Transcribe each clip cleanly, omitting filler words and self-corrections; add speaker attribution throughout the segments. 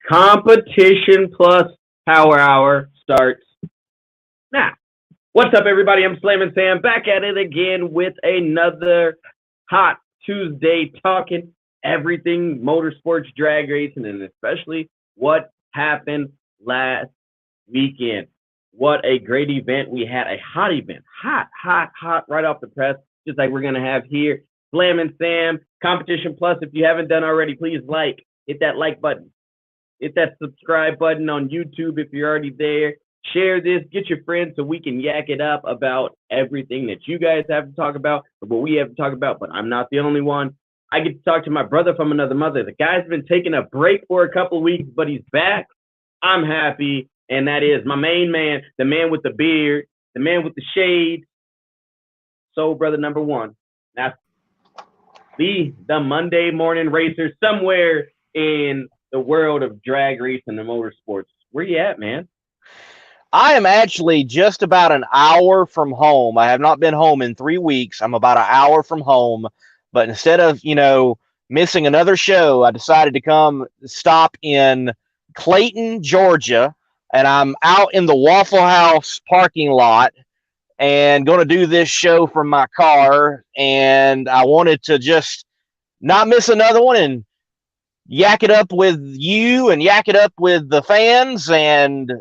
Speaker 1: Competition Plus Power Hour starts now. What's up, everybody? I'm Slammin' Sam, back at it again with another hot Tuesday, talking everything motorsports, drag racing, and especially what happened last weekend. What a great event we had, a hot event, hot, right off the press, just like we're going to have here. Slammin' Sam, Competition Plus. If you haven't done already, please hit that like button. Hit that subscribe button on YouTube if you're already there. Share this, get your friends so we can yak it up about everything that you guys have to talk about, or what we have to talk about, but I'm not the only one. I get to talk to my brother from another mother. The guy's been taking a break for a couple weeks, but he's back. I'm happy, and that is my main man, the man with the beard, the man with the shades. Soul brother number one. Now, the Monday morning racer somewhere in the world of drag racing and motorsports. Where you at, man?
Speaker 2: I am actually just about an hour from home. I have not been home in 3 weeks. I'm about an hour from home. But instead of, missing another show, I decided to come stop in Clayton, Georgia. And I'm out in the Waffle House parking lot and going to do this show from my car. And I wanted to just not miss another one and yak it up with you and yak it up with the fans and,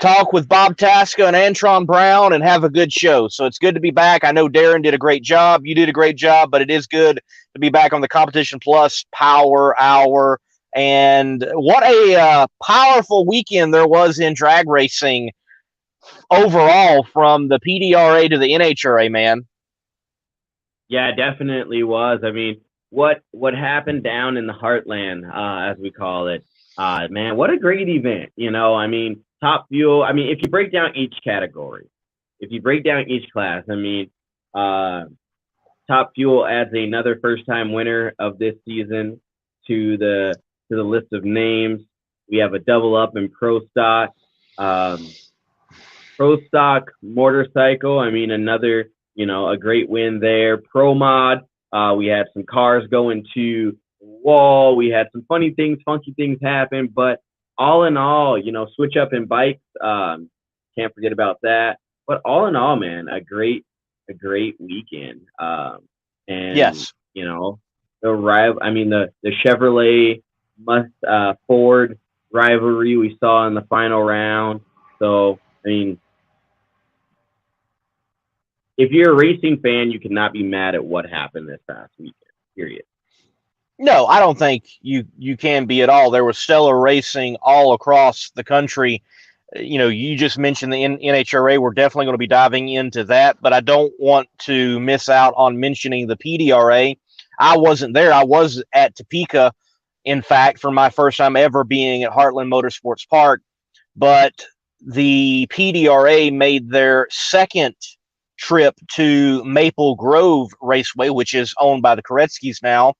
Speaker 2: talk with Bob Tasca and Antron Brown and have a good show. So it's good to be back. I know Darren did a great job. You did a great job, but it is good to be back on the Competition Plus Power Hour. And what a powerful weekend there was in drag racing overall, from the PDRA to the NHRA, man.
Speaker 1: Yeah, it definitely was. I mean, what happened down in the Heartland, as we call it, man, what a great event. Top Fuel. I mean, if you break down each category, if you break down each class, Top Fuel adds another first-time winner of this season to the list of names. We have a double up in Pro Stock motorcycle. I mean, another, a great win there. Pro Mod. We had some cars going to the wall. We had some funky things happen, but all in all, switch up in bikes. Can't forget about that. But all in all, man, a great weekend. And
Speaker 2: yes,
Speaker 1: the Chevrolet Ford rivalry we saw in the final round. So, I mean, if you're a racing fan, you cannot be mad at what happened this past weekend, period.
Speaker 2: No, I don't think you can be at all. There was stellar racing all across the country. You just mentioned the NHRA. We're definitely going to be diving into that, but I don't want to miss out on mentioning the PDRA. I wasn't there. I was at Topeka, in fact, for my first time ever being at Heartland Motorsports Park, but the PDRA made their second trip to Maple Grove Raceway, which is owned by the Koretsky's now.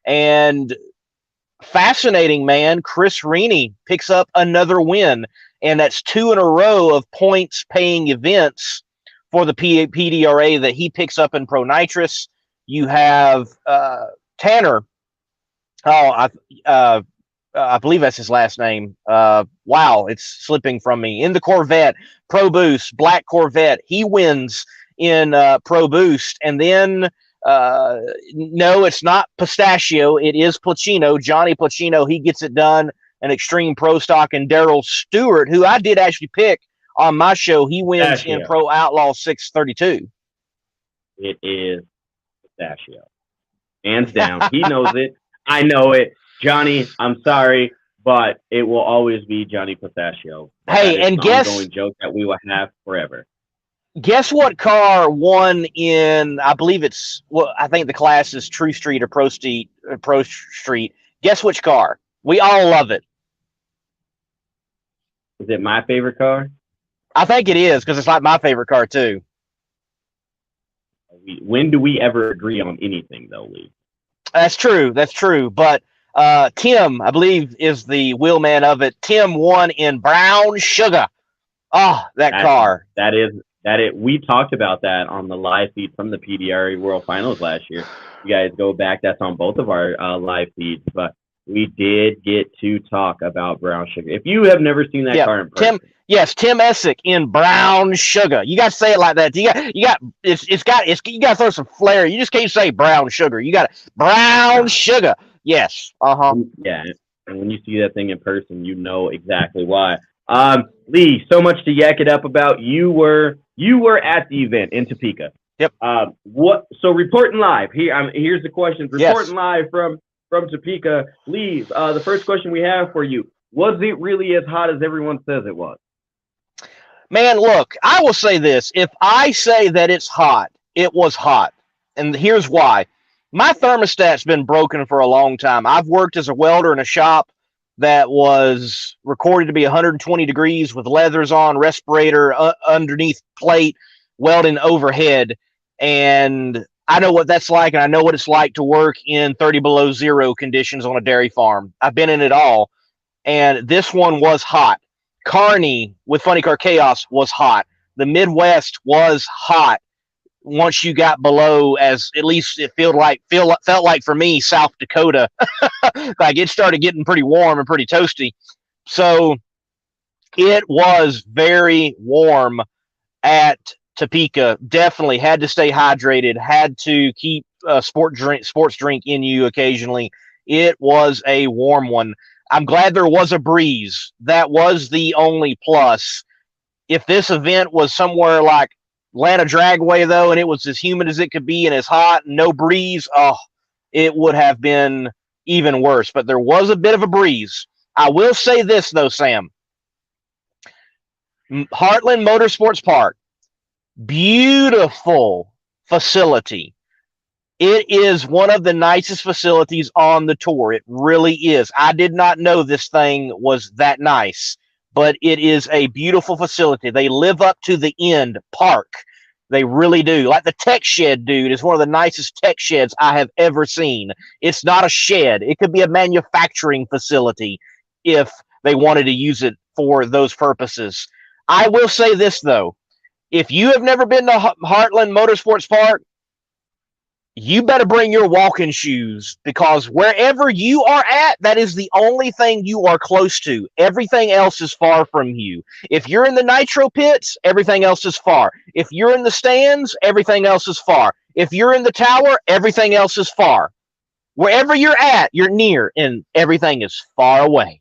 Speaker 2: And fascinating, man, Chris Reaney picks up another win, and that's 2 in a row of points-paying events for the PDRA that he picks up in Pro Nitrous. You have Tanner. I believe that's his last name. Wow, it's slipping from me. In the Corvette, Pro Boost, Black Corvette. He wins in Pro Boost, and then no, it's not Pistachio. It is Placino. Johnny Placino. He gets it done in Extreme Pro Stock. And Daryl Stewart, who I did actually pick on my show, he wins Pistachio in Pro Outlaw 632.
Speaker 1: It is Pistachio. Hands down. He knows it. I know it. Johnny, I'm sorry, but it will always be Johnny Pistachio.
Speaker 2: Hey, and guess
Speaker 1: an ongoing joke that we will have forever.
Speaker 2: Guess what car won in, I believe I think the class is True Street or Pro Street. Guess which car? We all love it.
Speaker 1: Is it my favorite car?
Speaker 2: I think it is, because it's like my favorite car too.
Speaker 1: When do we ever agree on anything, though, Lee?
Speaker 2: That's true. But Tim, I believe, is the wheelman of it. Tim won in Brown Sugar. Oh, that car.
Speaker 1: That is. We talked about that on the live feed from the PDRA World Finals last year. You guys go back. That's on both of our live feeds. But we did get to talk about brown sugar. If you have never seen that car in person,
Speaker 2: Tim Essick in brown sugar. You got to say it like that. You got you got to throw some flair. You just can't say brown sugar. You got brown sugar. Yes.
Speaker 1: Yeah, and when you see that thing in person, you know exactly why. Lee, so much to yak it up about. You were at the event in Topeka.
Speaker 2: Yep.
Speaker 1: So reporting live here. Here's the questions. Reporting live from Topeka. Lee, the first question we have for you: was it really as hot as everyone says it was?
Speaker 2: Man, look, I will say this. If I say that it's hot, it was hot. And here's why. My thermostat's been broken for a long time. I've worked as a welder in a shop that was recorded to be 120 degrees with leathers on, respirator underneath plate, welding overhead. And I know what that's like, and I know what it's like to work in 30 below zero conditions on a dairy farm. I've been in it all. And this one was hot. Kearney with Funny Car Chaos was hot. The Midwest was hot once you got below, as at least it felt like for me, South Dakota. Like it started getting pretty warm and pretty toasty. So it was very warm at Topeka. Definitely had to stay hydrated, had to keep sports drink in you occasionally. It was a warm one. I'm glad there was a breeze. That was the only plus. If this event was somewhere like Atlanta Dragway, though, and it was as humid as it could be and as hot, no breeze, it would have been even worse. But there was a bit of a breeze. I will say this, though, Sam. Heartland Motorsports Park, beautiful facility. It is one of the nicest facilities on the tour. It really is. I did not know this thing was that nice, but it is a beautiful facility. They live up to the end park. They really do. Like the tech shed, dude, is one of the nicest tech sheds I have ever seen. It's not a shed. It could be a manufacturing facility if they wanted to use it for those purposes. I will say this, though. If you have never been to Heartland Motorsports Park, you better bring your walking shoes, because wherever you are at, that is the only thing you are close to. Everything else is far from you. If you're in the nitro pits, everything else is far. If you're in the stands, everything else is far. If you're in the tower, everything else is far. Wherever you're at, you're near, and everything is far away.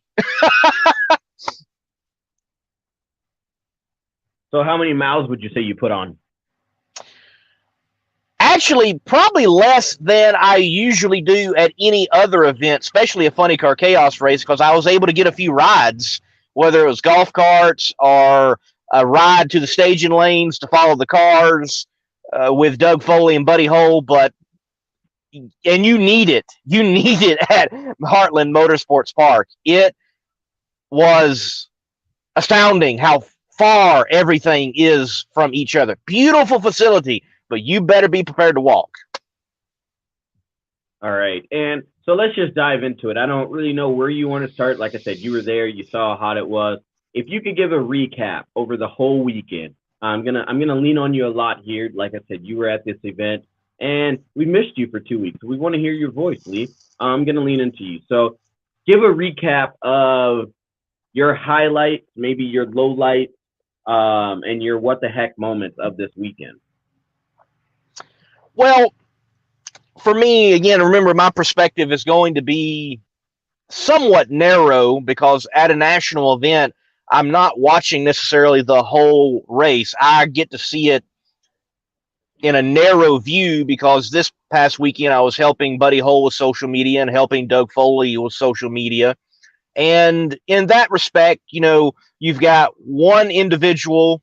Speaker 1: So how many miles would you say you put on?
Speaker 2: Actually, probably less than I usually do at any other event, especially a Funny Car Chaos race, because I was able to get a few rides, whether it was golf carts or a ride to the staging lanes to follow the cars with Doug Foley and Buddy Hole. And you need it. You need it at Heartland Motorsports Park. It was astounding how far everything is from each other. Beautiful facility. But you better be prepared to walk.
Speaker 1: All right. And so let's just dive into it. I don't really know where you want to start. Like I said, you were there. You saw how hot it was. If you could give a recap over the whole weekend, I'm gonna lean on you a lot here. Like I said, you were at this event, and we missed you for 2 weeks. We want to hear your voice, Lee. I'm going to lean into you. So give a recap of your highlights, maybe your lowlights, and your what the heck moments of this weekend.
Speaker 2: Well, for me, again, remember, my perspective is going to be somewhat narrow, because at a national event, I'm not watching necessarily the whole race. I get to see it in a narrow view, because this past weekend I was helping Buddy Hole with social media and helping Doug Foley with social media. And in that respect, you've got one individual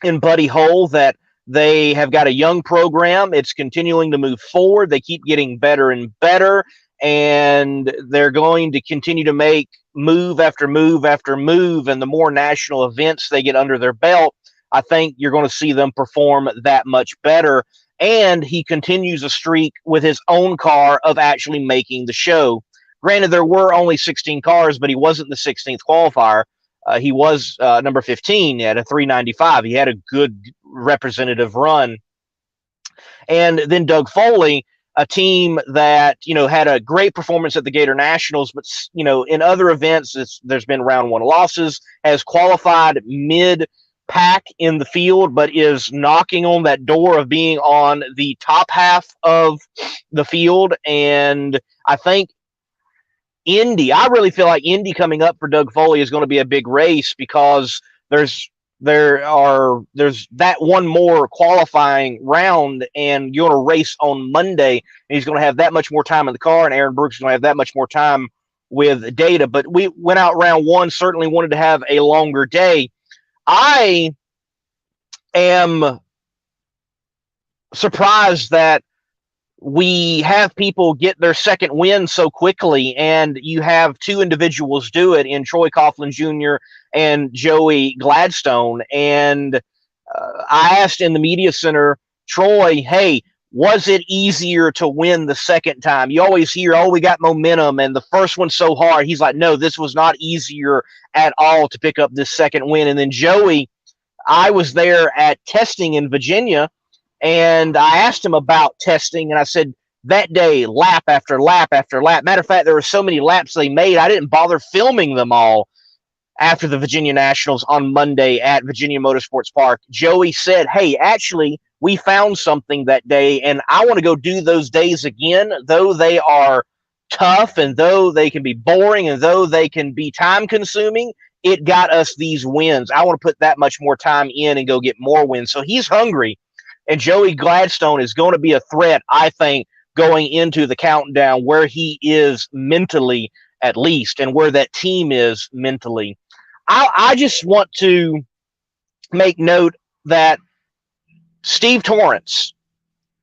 Speaker 2: in Buddy Hole that they have got a young program. It's continuing to move forward. They keep getting better and better, and they're going to continue to make move after move after move. And the more national events they get under their belt, I think you're going to see them perform that much better. And he continues a streak with his own car of actually making the show. Granted, there were only 16 cars, but he wasn't the 16th qualifier. He was number 15 at a 395. He had a good representative run. And then Doug Foley, a team that, had a great performance at the Gator Nationals, but, in other events, there's been round one losses, has qualified mid-pack in the field, but is knocking on that door of being on the top half of the field. And I think I really feel like Indy coming up for Doug Foley is going to be a big race, because there's that one more qualifying round, and you're going to race on Monday, and he's going to have that much more time in the car, and Aaron Brooks is going to have that much more time with data. But we went out round one, certainly wanted to have a longer day. I am surprised that we have people get their second win so quickly, and you have two individuals do it in Troy Coughlin Jr. and Joey Gladstone. And I asked in the media center, Troy, hey, was it easier to win the second time? You always hear, oh, we got momentum, and the first one's so hard. He's like, no, this was not easier at all to pick up this second win. And then Joey, I was there at testing in Virginia, and I asked him about testing, and I said, that day, lap after lap after lap. Matter of fact, there were so many laps they made, I didn't bother filming them all after the Virginia Nationals on Monday at Virginia Motorsports Park. Joey said, hey, actually, we found something that day, and I want to go do those days again, though they are tough, and though they can be boring, and though they can be time-consuming. It got us these wins. I want to put that much more time in and go get more wins. So he's hungry. And Joey Gladstone is going to be a threat, I think, going into the countdown, where he is mentally, at least, and where that team is mentally. I just want to make note that Steve Torrence,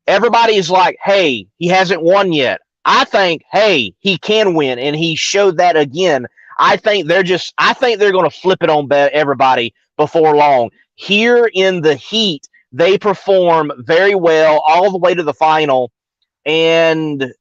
Speaker 2: everybody is like, hey, he hasn't won yet. I think, hey, he can win, and he showed that again. I think they're going to flip it on everybody before long. Here in the heat, they perform very well all the way to the final. And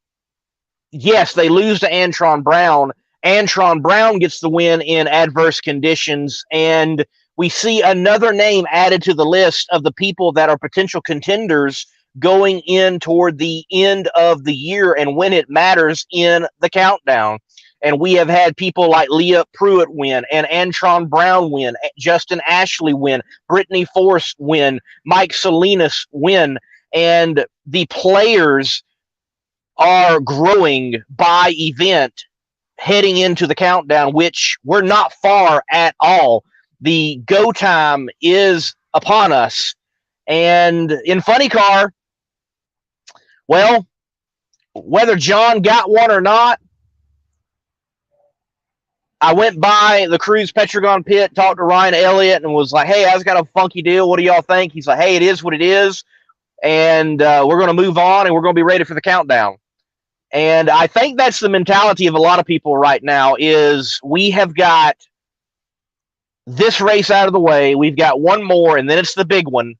Speaker 2: yes, they lose to Antron Brown. Antron Brown gets the win in adverse conditions. And we see another name added to the list of the people that are potential contenders going in toward the end of the year and when it matters in the countdown. And we have had people like Leah Pruitt win, and Antron Brown win, Justin Ashley win, Brittany Force win, Mike Salinas win, and the players are growing by event heading into the countdown, which we're not far at all. The go time is upon us. And in Funny Car, well, whether John got one or not, I went by the Cruise Petragon pit, talked to Ryan Elliott, and was like, hey, I just got a funky deal. What do y'all think? He's like, hey, it is what it is. And we're going to move on, and we're going to be ready for the countdown. And I think that's the mentality of a lot of people right now, is we have got this race out of the way. We've got one more, and then it's the big one.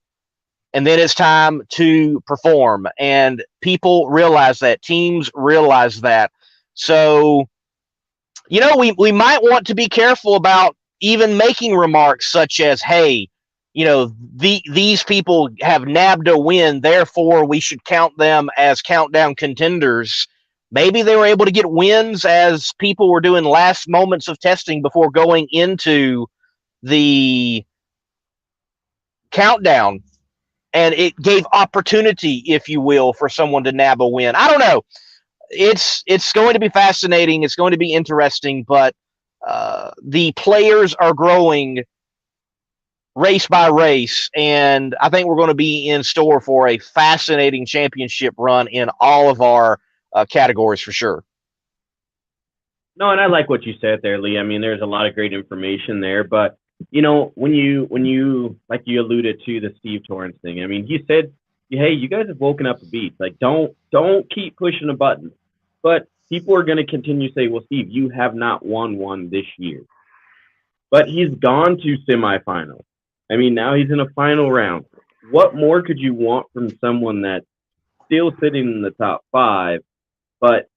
Speaker 2: And then it's time to perform. And people realize that. Teams realize that. So, we might want to be careful about even making remarks such as, hey, these people have nabbed a win, therefore we should count them as countdown contenders. Maybe they were able to get wins as people were doing last moments of testing before going into the countdown. And it gave opportunity, if you will, for someone to nab a win. I don't know. It's going to be fascinating. It's going to be interesting, but the players are growing race by race, and I think we're going to be in store for a fascinating championship run in all of our categories for sure.
Speaker 1: No, and I like what you said there, Lee. I mean, there's a lot of great information there, but when you like you alluded to the Steve Torrence thing, I mean, he said, hey, you guys have woken up a beat. Like, don't keep pushing the button. But people are going to continue to say, well, Steve, you have not won one this year. But he's gone to semifinals. I mean, now he's in a final round. What more could you want from someone that's still sitting in the top five, but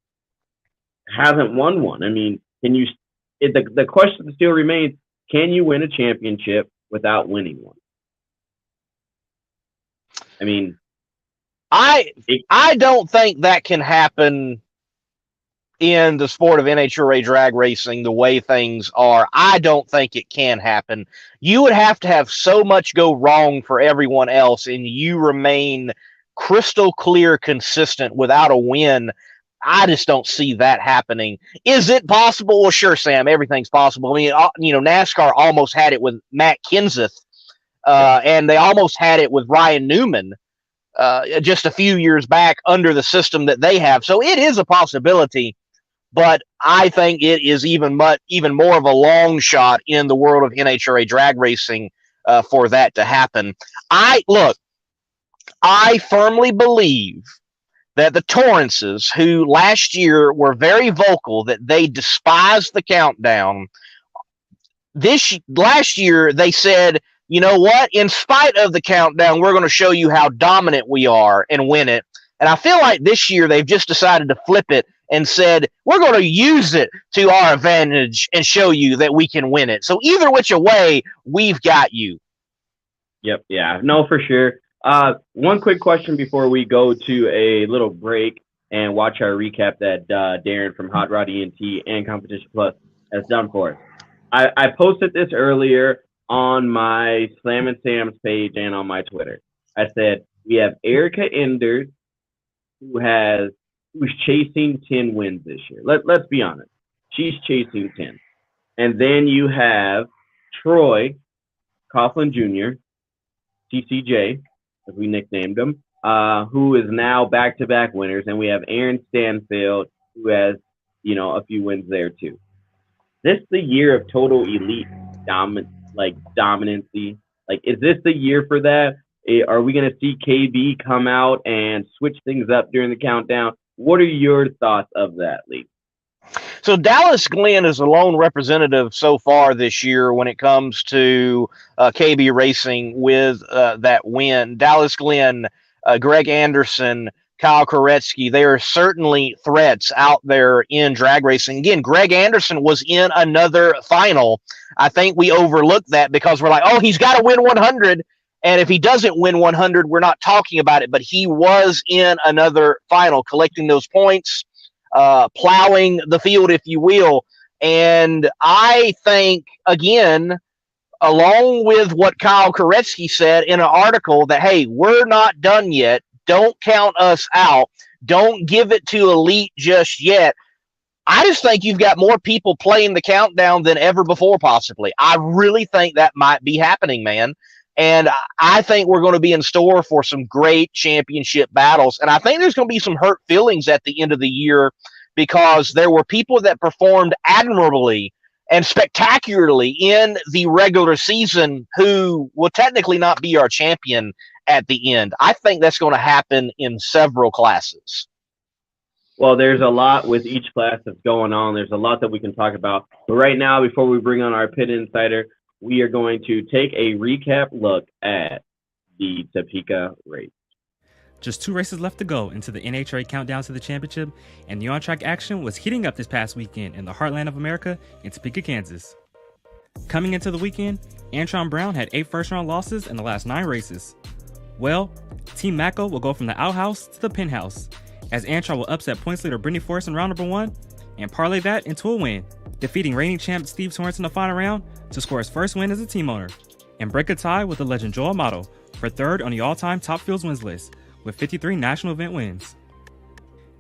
Speaker 1: hasn't won one? I mean, the question still remains, can you win a championship without winning one? I mean,
Speaker 2: I don't think that can happen in the sport of NHRA drag racing the way things are. I don't think it can happen. You would have to have so much go wrong for everyone else, and you remain crystal clear consistent without a win. I just don't see that happening. Is it possible? Well, sure, Sam. Everything's possible. I mean, NASCAR almost had it with Matt Kenseth, and they almost had it with Ryan Newman just a few years back under the system that they have. So it is a possibility, but I think it is even more of a long shot in the world of NHRA drag racing for that to happen. I firmly believe that the Torrances, who last year were very vocal that they despised the countdown, last year they said, you know what? In spite of the countdown, we're going to show you how dominant we are and win it. And I feel like this year they've just decided to flip it and said, we're going to use it to our advantage and show you that we can win it. So either which way, we've got you.
Speaker 1: Yep. Yeah. No, for sure. One quick question before we go to a little break and watch our recap that Darren from Hot Rod ENT and Competition Plus has done for us. I posted this earlier on my Slam and Sam's page and on my Twitter. I said, we have Erica Enders, who's chasing 10 wins this year. Let's be honest. She's chasing 10. And then you have Troy Coughlin Jr., TCJ, as we nicknamed him, who is now back-to-back winners. And we have Aaron Stanfield, who has, a few wins there too. This the year of total elite dominancy? Like, is this the year for that? Are we going to see KB come out and switch things up during the countdown? What are your thoughts of that, Lee?
Speaker 2: So Dallas Glenn is a lone representative so far this year when it comes to KB Racing with that win. Dallas Glenn, Greg Anderson, Kyle Koretsky, they are certainly threats out there in drag racing. Again, Greg Anderson was in another final. I think we overlooked that because we're like, oh, he's got to win 100. And if he doesn't win 100, we're not talking about it. But he was in another final, collecting those points, plowing the field, if you will. And I think, again, along with what Kyle Koretsky said in an article that, hey, we're not done yet. Don't count us out. Don't give it to elite just yet. I just think you've got more people playing the countdown than ever before, possibly. I really think that might be happening, man. And I think we're going to be in store for some great championship battles. And I think there's going to be some hurt feelings at the end of the year because there were people that performed admirably and spectacularly in the regular season who will technically not be our champion at the end. I think that's going to happen in several classes.
Speaker 1: Well, there's a lot with each class that's going on. There's a lot that we can talk about. But right now, before we bring on our pit insider, we are going to take a recap look at the Topeka race.
Speaker 3: Just 2 races left to go into the NHRA countdown to the championship, and the on-track action was heating up this past weekend in the Heartland of America in Topeka, Kansas. Coming into the weekend, Antron Brown had 8 first-round losses in the last 9 races. Well, Team Mako will go from the outhouse to the penthouse, as Antron will upset points leader Brittany Forrest in round number 1 and parlay that into a win, defeating reigning champ Steve Torrance in the final round to score his first win as a team owner, and break a tie with the legend Joe Amato for 3rd on the all-time top fields wins list with 53 national event wins.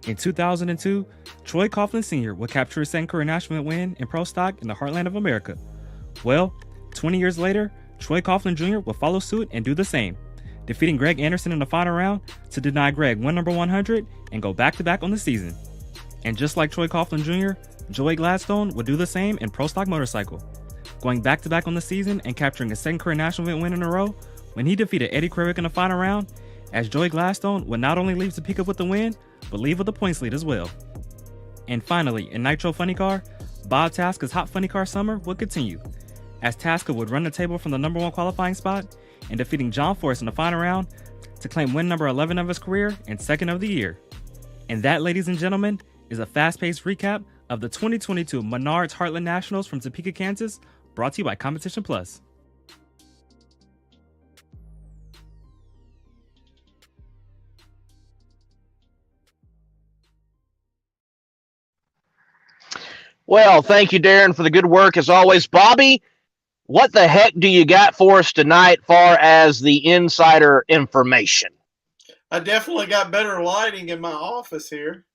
Speaker 3: In 2002, Troy Coughlin Sr. would capture his second career national event win in pro stock in the Heartland of America. Well, 20 years later, Troy Coughlin Jr. will follow suit and do the same, defeating Greg Anderson in the final round to deny Greg win number 100 and go back-to-back on the season. And just like Troy Coughlin Jr., Joey Gladstone would do the same in pro stock motorcycle, going back-to-back on the season and capturing a second career national event win in a row when he defeated Eddie Krawick in the final round, as Joey Gladstone would not only leave Topeka with the win, but leave with the points lead as well. And finally, in Nitro Funny Car, Bob Tasca's hot funny car summer would continue, as Tasca would run the table from the number 1 qualifying spot and defeating John Forrest in the final round to claim win number 11 of his career and 2nd of the year. And that, ladies and gentlemen, is a fast-paced recap of the 2022 Menards Heartland Nationals from Topeka, Kansas, brought to you by Competition Plus.
Speaker 2: Well, thank you, Darren, for the good work as always. Bobby, what the heck do you got for us tonight far as the insider information?
Speaker 4: I definitely got better lighting in my office here.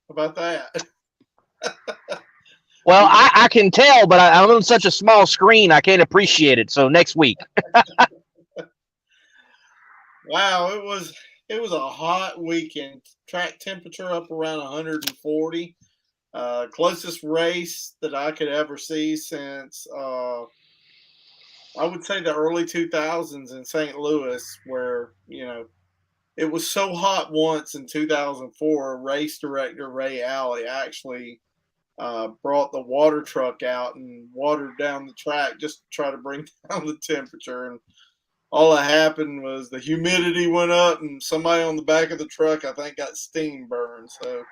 Speaker 4: How about that?
Speaker 2: Well, I can tell, but I'm on such a small screen, I can't appreciate it. So next week.
Speaker 4: Wow, it was a hot weekend. Track temperature up around 140. Closest race that I could ever see since I would say the early 2000s in St. Louis, where it was so hot once in 2004. Race director Ray Alley actually brought the water truck out and watered down the track just to try to bring down the temperature. And all that happened was the humidity went up, and somebody on the back of the truck, I think, got steam burned. So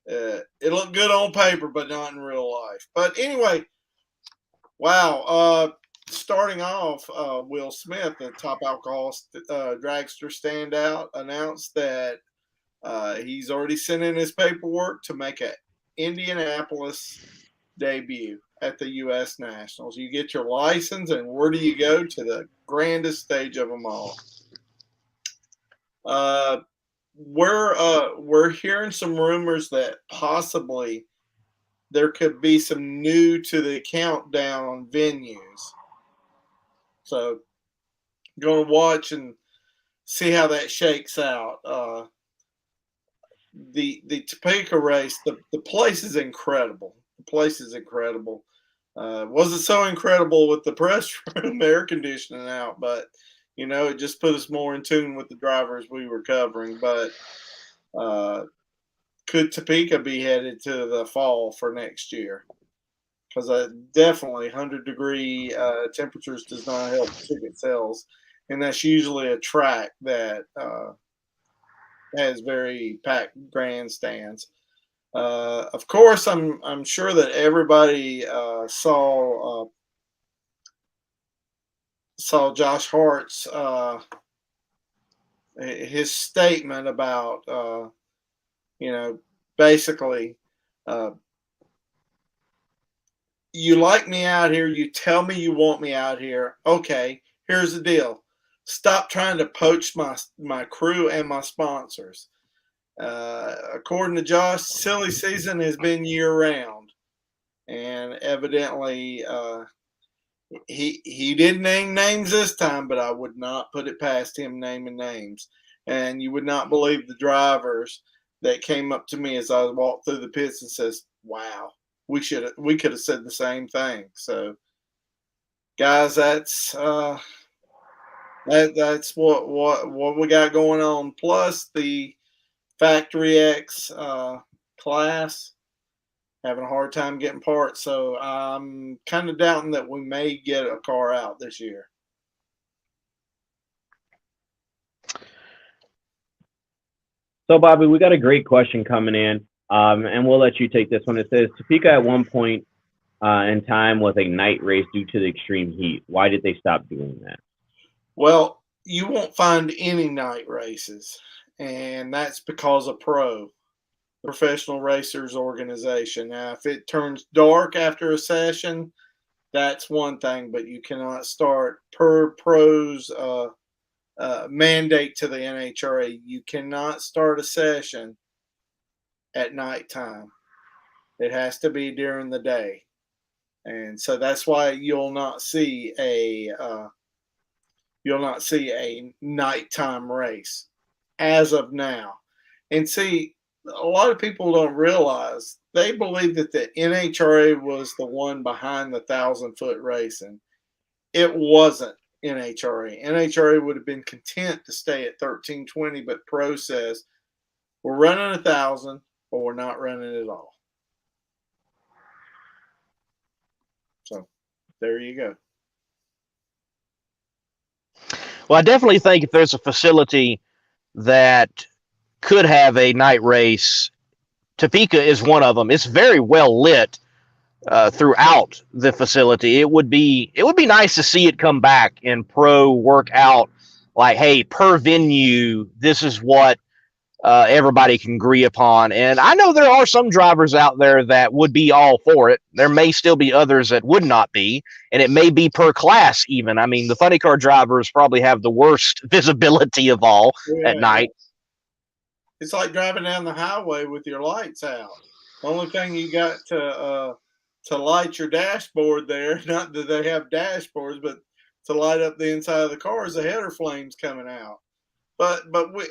Speaker 4: it looked good on paper, but not in real life. But anyway, wow. Starting off, Will Smith, the top alcohol dragster standout, announced that he's already sent in his paperwork to make an Indianapolis debut at the U.S. Nationals. You get your license, and where do you go? To the grandest stage of them all. We're hearing some rumors that possibly there could be some new to the countdown venues. So, going to watch and see how that shakes out. The Topeka race, the place is incredible. The place is incredible. Wasn't so incredible with the press room air conditioning out, but it just put us more in tune with the drivers we were covering. But could Topeka be headed to the fall for next year? Because definitely 100-degree temperatures does not help ticket sales, and that's usually a track that has very packed grandstands. Of course, I'm sure that everybody saw Josh Hart's his statement about basically. You like me out here. You tell me you want me out here. Okay, here's the deal. Stop trying to poach my crew and my sponsors. According to Josh, silly season has been year-round. And evidently, he didn't name names this time, but I would not put it past him naming names. And you would not believe the drivers that came up to me as I walked through the pits and says, wow. We could have said the same thing. So, guys, that's what we got going on. Plus the Factory X class having a hard time getting parts. So I'm kind of doubting that we may get a car out this year.
Speaker 1: So, Bobby, we got a great question coming in. And we'll let you take this one. It says, Topeka at one point in time was a night race due to the extreme heat. Why did they stop doing that?
Speaker 4: Well, you won't find any night races, and that's because of Professional Racers Organization. Now, if it turns dark after a session, that's one thing, but you cannot start per pro's mandate to the NHRA. You cannot start a session at nighttime. It has to be during the day. And so that's why you'll not see a nighttime race as of now. And see, a lot of people don't realize, they believe that the NHRA was the one behind the 1,000-foot racing. It wasn't NHRA. NHRA would have been content to stay at 1320, but Pro says, we're running 1,000, but we're not running it all. So there you go.
Speaker 2: Well, I definitely think if there's a facility that could have a night race, Topeka is one of them. It's very well lit throughout the facility. It would be nice to see it come back and pro work out like, hey, per venue, this is what everybody can agree upon. And I know there are some drivers out there that would be all for it. There may still be others that would not be, and it may be per class even. I mean, the funny car drivers probably have the worst visibility of all at night.
Speaker 4: It's like driving down the highway with your lights out. The only thing you got to light your dashboard there, not that they have dashboards, but to light up the inside of the car is the header flames coming out. But we,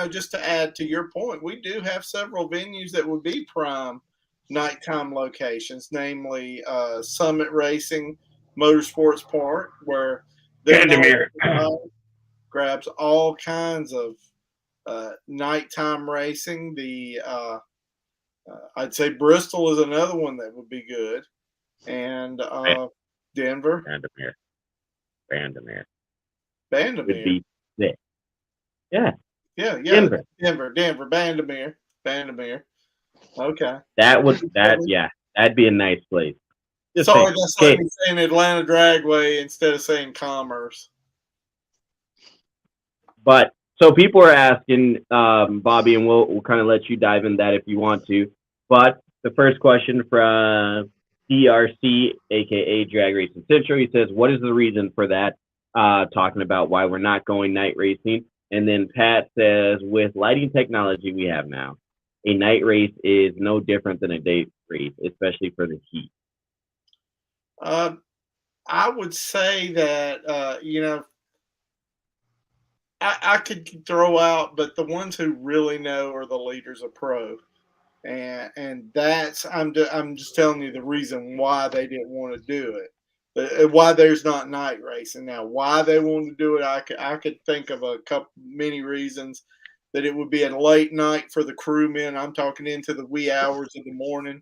Speaker 4: just to add to your point, we do have several venues that would be prime nighttime locations, namely Summit Racing Motorsports Park, where their grabs all kinds of nighttime racing. I'd say Bristol is another one that would be good, and Denver,
Speaker 1: Vandermeer
Speaker 4: Vandermeer
Speaker 1: would be sick. Yeah.
Speaker 4: Denver, Vandermeer. Okay.
Speaker 1: That'd be a nice place.
Speaker 4: Sorry, that's like me saying Atlanta Dragway instead of saying Commerce.
Speaker 1: But so people are asking, Bobby, and we'll kind of let you dive in that if you want to. But the first question from DRC, aka Drag Racing Central, he says, "What is the reason for that?" Talking about why we're not going night racing. And then Pat says, "With lighting technology we have now, a night race is no different than a day race, especially for the heat."
Speaker 4: I would say that I could throw out, but the ones who really know are the leaders of pro, and that's I'm just telling you the reason why they didn't want to do it. Why there's not night racing now. Why they want to do it, I could think of many reasons. That it would be a late night for the crewmen. I'm talking into the wee hours of the morning,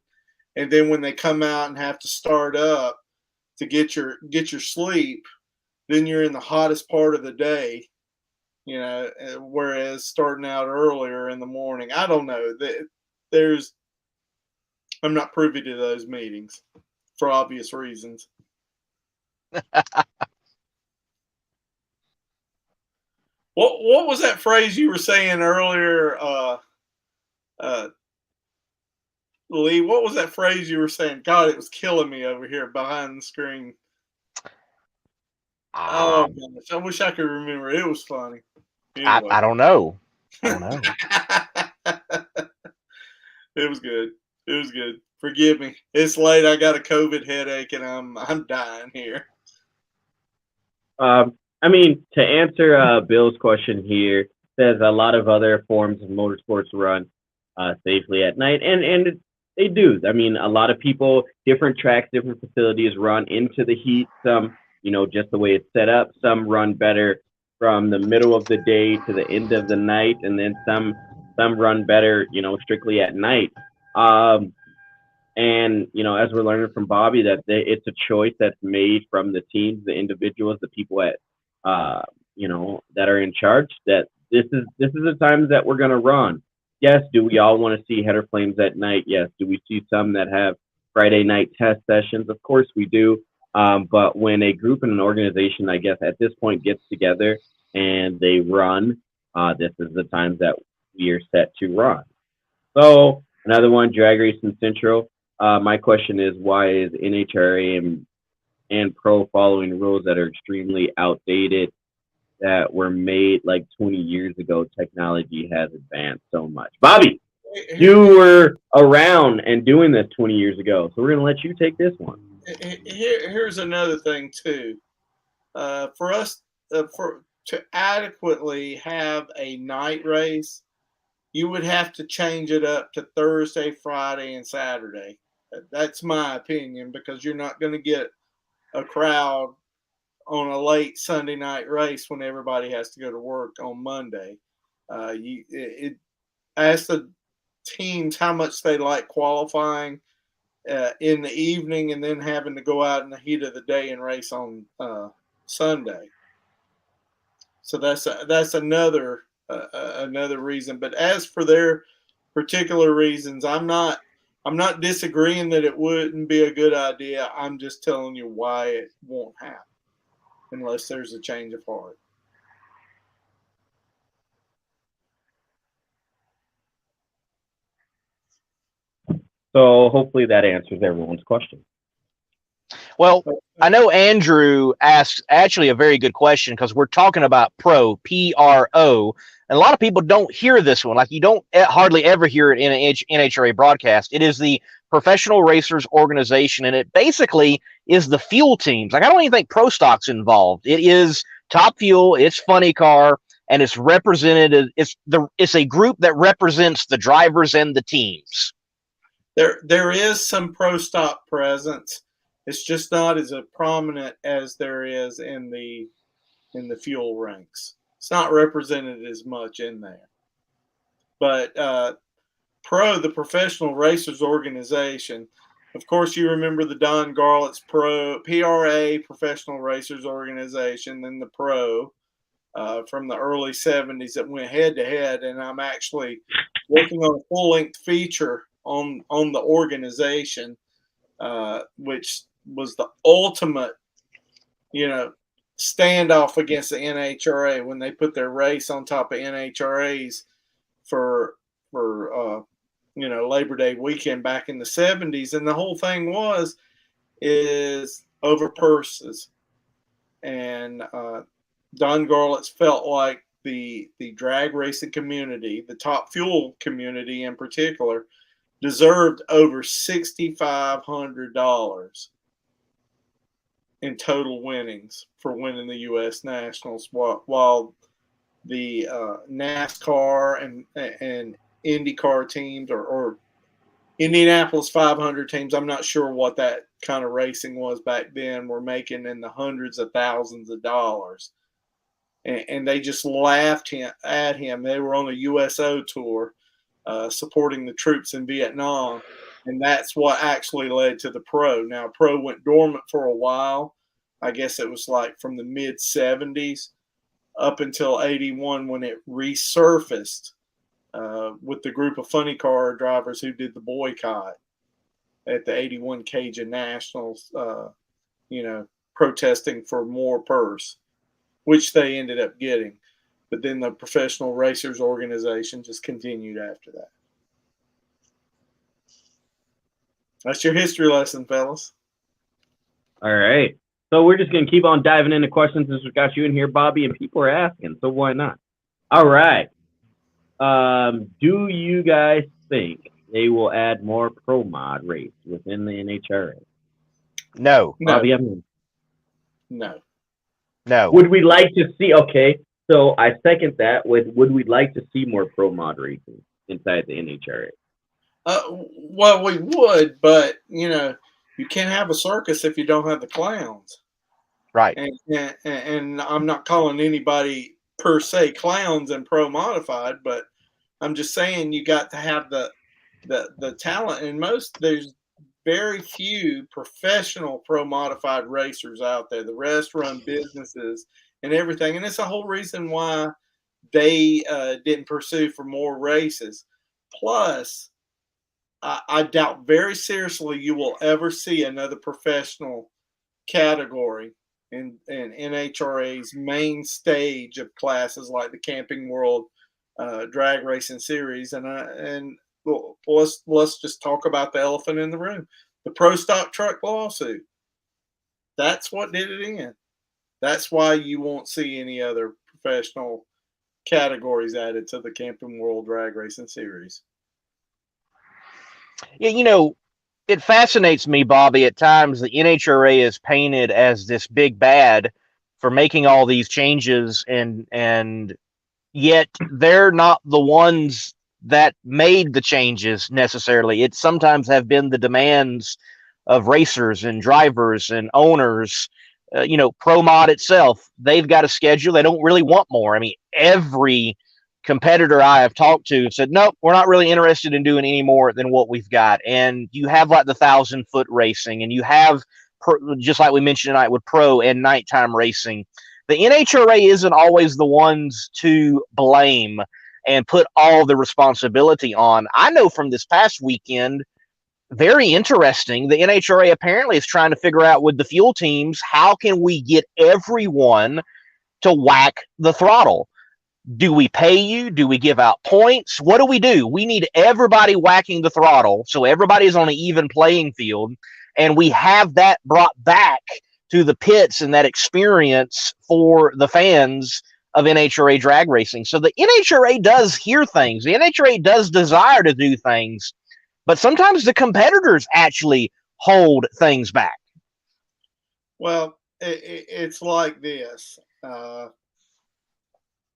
Speaker 4: and then when they come out and have to start up to get your sleep, then you're in the hottest part of the day. Whereas starting out earlier in the morning, I don't know. I'm not privy to those meetings for obvious reasons. What was that phrase you were saying earlier, Lee? What was that phrase you were saying? God, it was killing me over here behind the screen. Oh gosh, I wish I could remember. It was funny.
Speaker 2: Anyway. I don't know.
Speaker 4: It was good. It was good. Forgive me. It's late. I got a COVID headache, and I'm dying here.
Speaker 1: I mean, to answer Bill's question here, says a lot of other forms of motorsports run safely at night, and they do. I mean, a lot of people, different tracks, different facilities run into the heat. Some, just the way it's set up. Some run better from the middle of the day to the end of the night, and then some run better, strictly at night. And as we're learning from Bobby, that it's a choice that's made from the teams, the individuals, the people at that are in charge. That this is the times that we're gonna run. Yes, do we all want to see header flames at night? Yes. Do we see some that have Friday night test sessions? Of course we do. But when a group and an organization, I guess at this point, gets together and they run, this is the times that we are set to run. So another one, Drag Racing Central. My question is, why is NHRA and pro following rules that are extremely outdated that were made like 20 years ago? Technology has advanced so much. Bobby, you were around and doing this 20 years ago, so we're going to let you take this one.
Speaker 4: Here's another thing too. For us, to adequately have a night race, you would have to change it up to Thursday, Friday, and Saturday. That's my opinion, because you're not going to get a crowd on a late Sunday night race when everybody has to go to work on Monday. Ask the teams how much they like qualifying in the evening and then having to go out in the heat of the day and race on Sunday. So that's another reason. But as for their particular reasons, I'm not disagreeing that it wouldn't be a good idea. I'm just telling you why it won't happen unless there's a change of heart.
Speaker 1: So hopefully that answers everyone's question.
Speaker 2: Well, I know Andrew asked actually a very good question because we're talking about pro, P-R-O, and a lot of people don't hear this one. Like, you don't hardly ever hear it in an NHRA broadcast. It is the Professional Racers Organization, and it basically is the fuel teams. Like, I don't even think Pro Stock's involved. It is Top Fuel, it's Funny Car, and it's represented. It's a group that represents the drivers and the teams.
Speaker 4: There is some Pro Stock presence. It's just not as prominent as there is in the fuel ranks. It's not represented as much in there. But Pro, the Professional Racers Organization, of course, you remember the Don Garlett's PRA, Professional Racers Organization, then the Pro from the early 70s that went head-to-head. And I'm actually working on a full-length feature on the organization, which was the ultimate, standoff against the NHRA when they put their race on top of NHRA's for Labor Day weekend back in the 70s. And the whole thing is over purses. And Don Garlett's felt like the drag racing community, the Top Fuel community in particular, deserved over $6,500 in total winnings for winning the U.S. Nationals, while the NASCAR and IndyCar teams or Indianapolis 500 teams, I'm not sure what that kind of racing was back then, were making in the hundreds of thousands of dollars. And they just laughed at him. They were on a USO tour supporting the troops in Vietnam. And that's what actually led to the Pro. Now, Pro went dormant for a while. I guess it was like from the mid-70s up until 81 when it resurfaced with the group of Funny Car drivers who did the boycott at the 81 Cajun Nationals, protesting for more purse, which they ended up getting. But then the Professional Racers Organization just continued after that. That's your history lesson, fellas.
Speaker 1: All right. So we're just going to keep on diving into questions since we got you in here, Bobby, and people are asking, so why not? All right. Do you guys think they will add more pro mod race within the NHRA?
Speaker 2: No.
Speaker 1: Bobby,
Speaker 4: No.
Speaker 1: Would we like to see, okay, so I second that with, would we like to see more pro mod racing inside the NHRA?
Speaker 4: Well, we would, but, you can't have a circus if you don't have the clowns.
Speaker 2: Right.
Speaker 4: And I'm not calling anybody per se clowns and pro modified, but I'm just saying you got to have the talent. And there's very few professional pro modified racers out there. The rest run businesses and everything. And it's the whole reason why they didn't pursue for more races. Plus, I doubt very seriously you will ever see another professional category in NHRA's main stage of classes like the Camping World Drag Racing Series. And let's just talk about the elephant in the room. The Pro Stock Truck lawsuit. That's what did it in. That's why you won't see any other professional categories added to the Camping World Drag Racing Series.
Speaker 2: Yeah, it fascinates me, Bobby, at times the NHRA is painted as this big bad for making all these changes, and yet they're not the ones that made the changes necessarily. It sometimes have been the demands of racers and drivers and owners. Pro Mod itself, they've got a schedule. They don't really want more. I mean, every competitor I have talked to said, nope, we're not really interested in doing any more than what we've got. And you have like the 1,000-foot racing, and you have, just like we mentioned tonight, with pro and nighttime racing. The NHRA isn't always the ones to blame and put all the responsibility on. I know from this past weekend, very interesting, the NHRA apparently is trying to figure out with the fuel teams, how can we get everyone to whack the throttle? Do we pay you? Do we give out points? What do? We need everybody whacking the throttle so everybody is on an even playing field, and we have that brought back to the pits and that experience for the fans of NHRA drag racing. So the NHRA does hear things. The NHRA does desire to do things, but sometimes the competitors actually hold things back.
Speaker 4: Well, it's like this.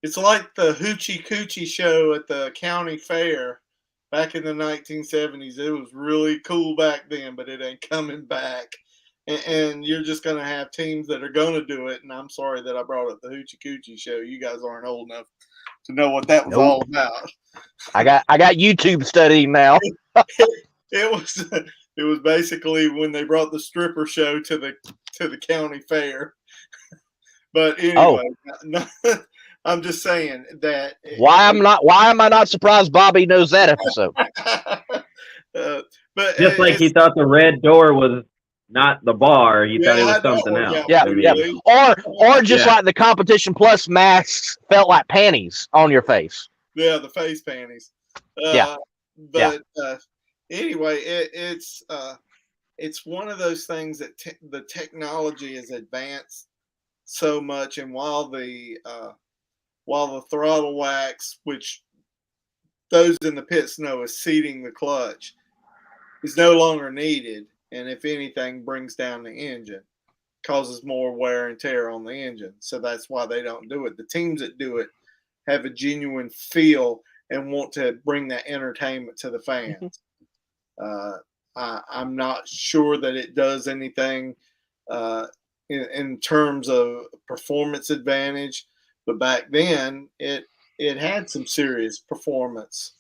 Speaker 4: It's like the Hoochie Coochie show at the county fair back in the 1970s. It was really cool back then, but it ain't coming back. And you're just going to have teams that are going to do it. And I'm sorry that I brought up the Hoochie Coochie show. You guys aren't old enough to know what that was all about.
Speaker 2: I got YouTube studying now.
Speaker 4: It was basically when they brought the stripper show to the county fair. But anyway, I'm just saying that.
Speaker 2: Why am I not surprised Bobby knows that episode?
Speaker 4: But
Speaker 1: just like he thought the red door was not the bar, he thought it was something else.
Speaker 2: Yeah. Or just like the Competition Plus masks felt like panties on your face.
Speaker 4: Yeah, the face panties. Anyway, it's one of those things that the technology has advanced so much, and while the throttle wax, which those in the pits know is seating the clutch, is no longer needed, and if anything brings down the engine, causes more wear and tear on the engine. So that's why they don't do it. The teams that do it have a genuine feel and want to bring that entertainment to the fans. I'm not sure that it does anything in terms of performance advantage, but back then it had some serious performance,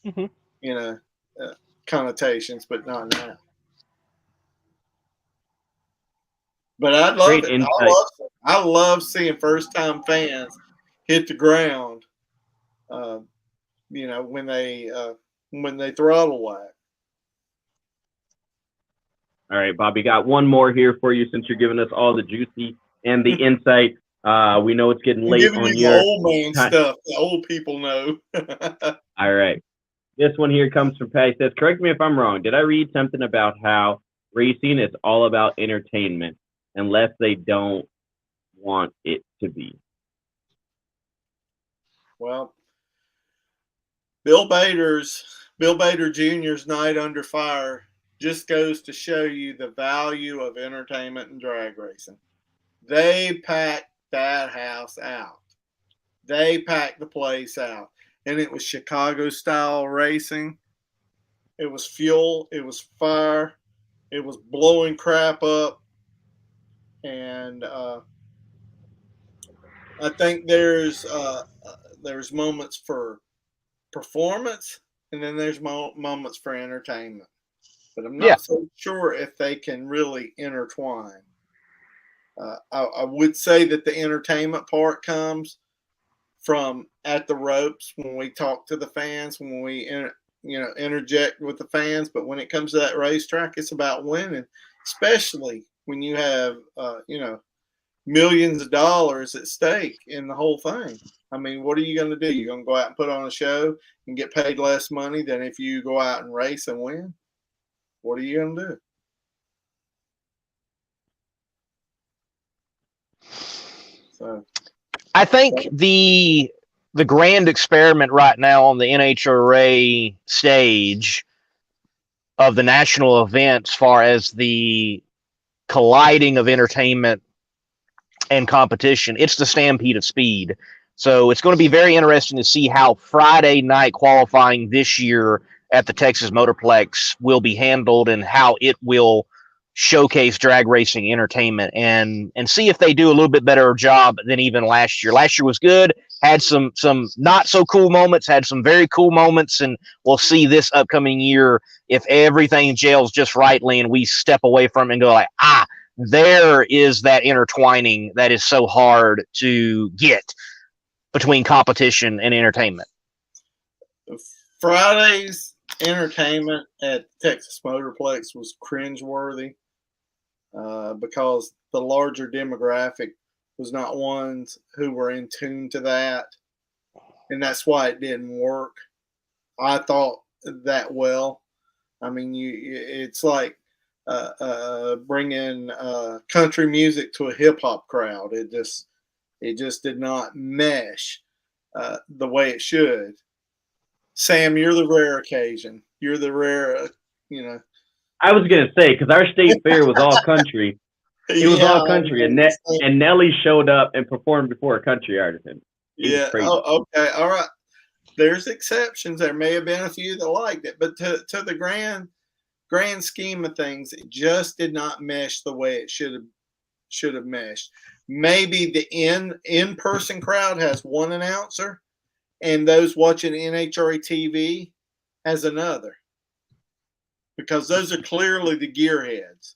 Speaker 4: connotations, but not now. But I love it. I love seeing first-time fans hit the ground. When they throttle whack.
Speaker 1: All right, Bobby, got one more here for you since you're giving us all the juicy and the insight. We know it's getting late on your
Speaker 4: old man stuff. The old people know.
Speaker 1: All right. This one here comes from Patty. Says, correct me if I'm wrong. Did I read something about how racing is all about entertainment unless they don't want it to be?
Speaker 4: Well, Bill Bader Jr.'s Night Under Fire just goes to show you the value of entertainment and drag racing. They packed that house out. They packed the place out. And it was Chicago-style racing. It was fuel. It was fire. It was blowing crap up. And I think there's moments for performance, and then there's moments for entertainment. But I'm not so sure if they can really intertwine. I would say that the entertainment part comes from at the ropes when we talk to the fans, when we interject with the fans. But when it comes to that racetrack, it's about winning, especially when you have millions of dollars at stake in the whole thing. I mean, what are you going to do? You're going to go out and put on a show and get paid less money than if you go out and race and win? What are you going to do? So,
Speaker 2: I think the grand experiment right now on the NHRA stage of the national event, as far as the colliding of entertainment and competition, it's the stampede of speed. So it's going to be very interesting to see how Friday night qualifying this year at the Texas Motorplex will be handled and how it will showcase drag racing entertainment and see if they do a little bit better job than even last year. Last year was good, had some not so cool moments, had some very cool moments, and we'll see this upcoming year if everything gels just rightly and we step away from it and go like, there is that intertwining that is so hard to get between competition and entertainment.
Speaker 4: Friday's entertainment at Texas Motorplex was cringeworthy because the larger demographic was not ones who were in tune to that. and that's why it didn't work. I thought that well. I mean, it's like bringing country music to a hip hop crowd. It just did not mesh the way it should. Sam, you're the rare occasion. You're the rare,
Speaker 1: I was gonna say, because our state fair was all country. It was all country, and Nelly showed up and performed before a country artist.
Speaker 4: Yeah. Oh, okay. All right. There's exceptions. There may have been a few that liked it, but to the grand scheme of things, it just did not mesh the way it should have meshed. Maybe the in-person crowd has one announcer, and those watching NHRA TV has another, because those are clearly the gearheads,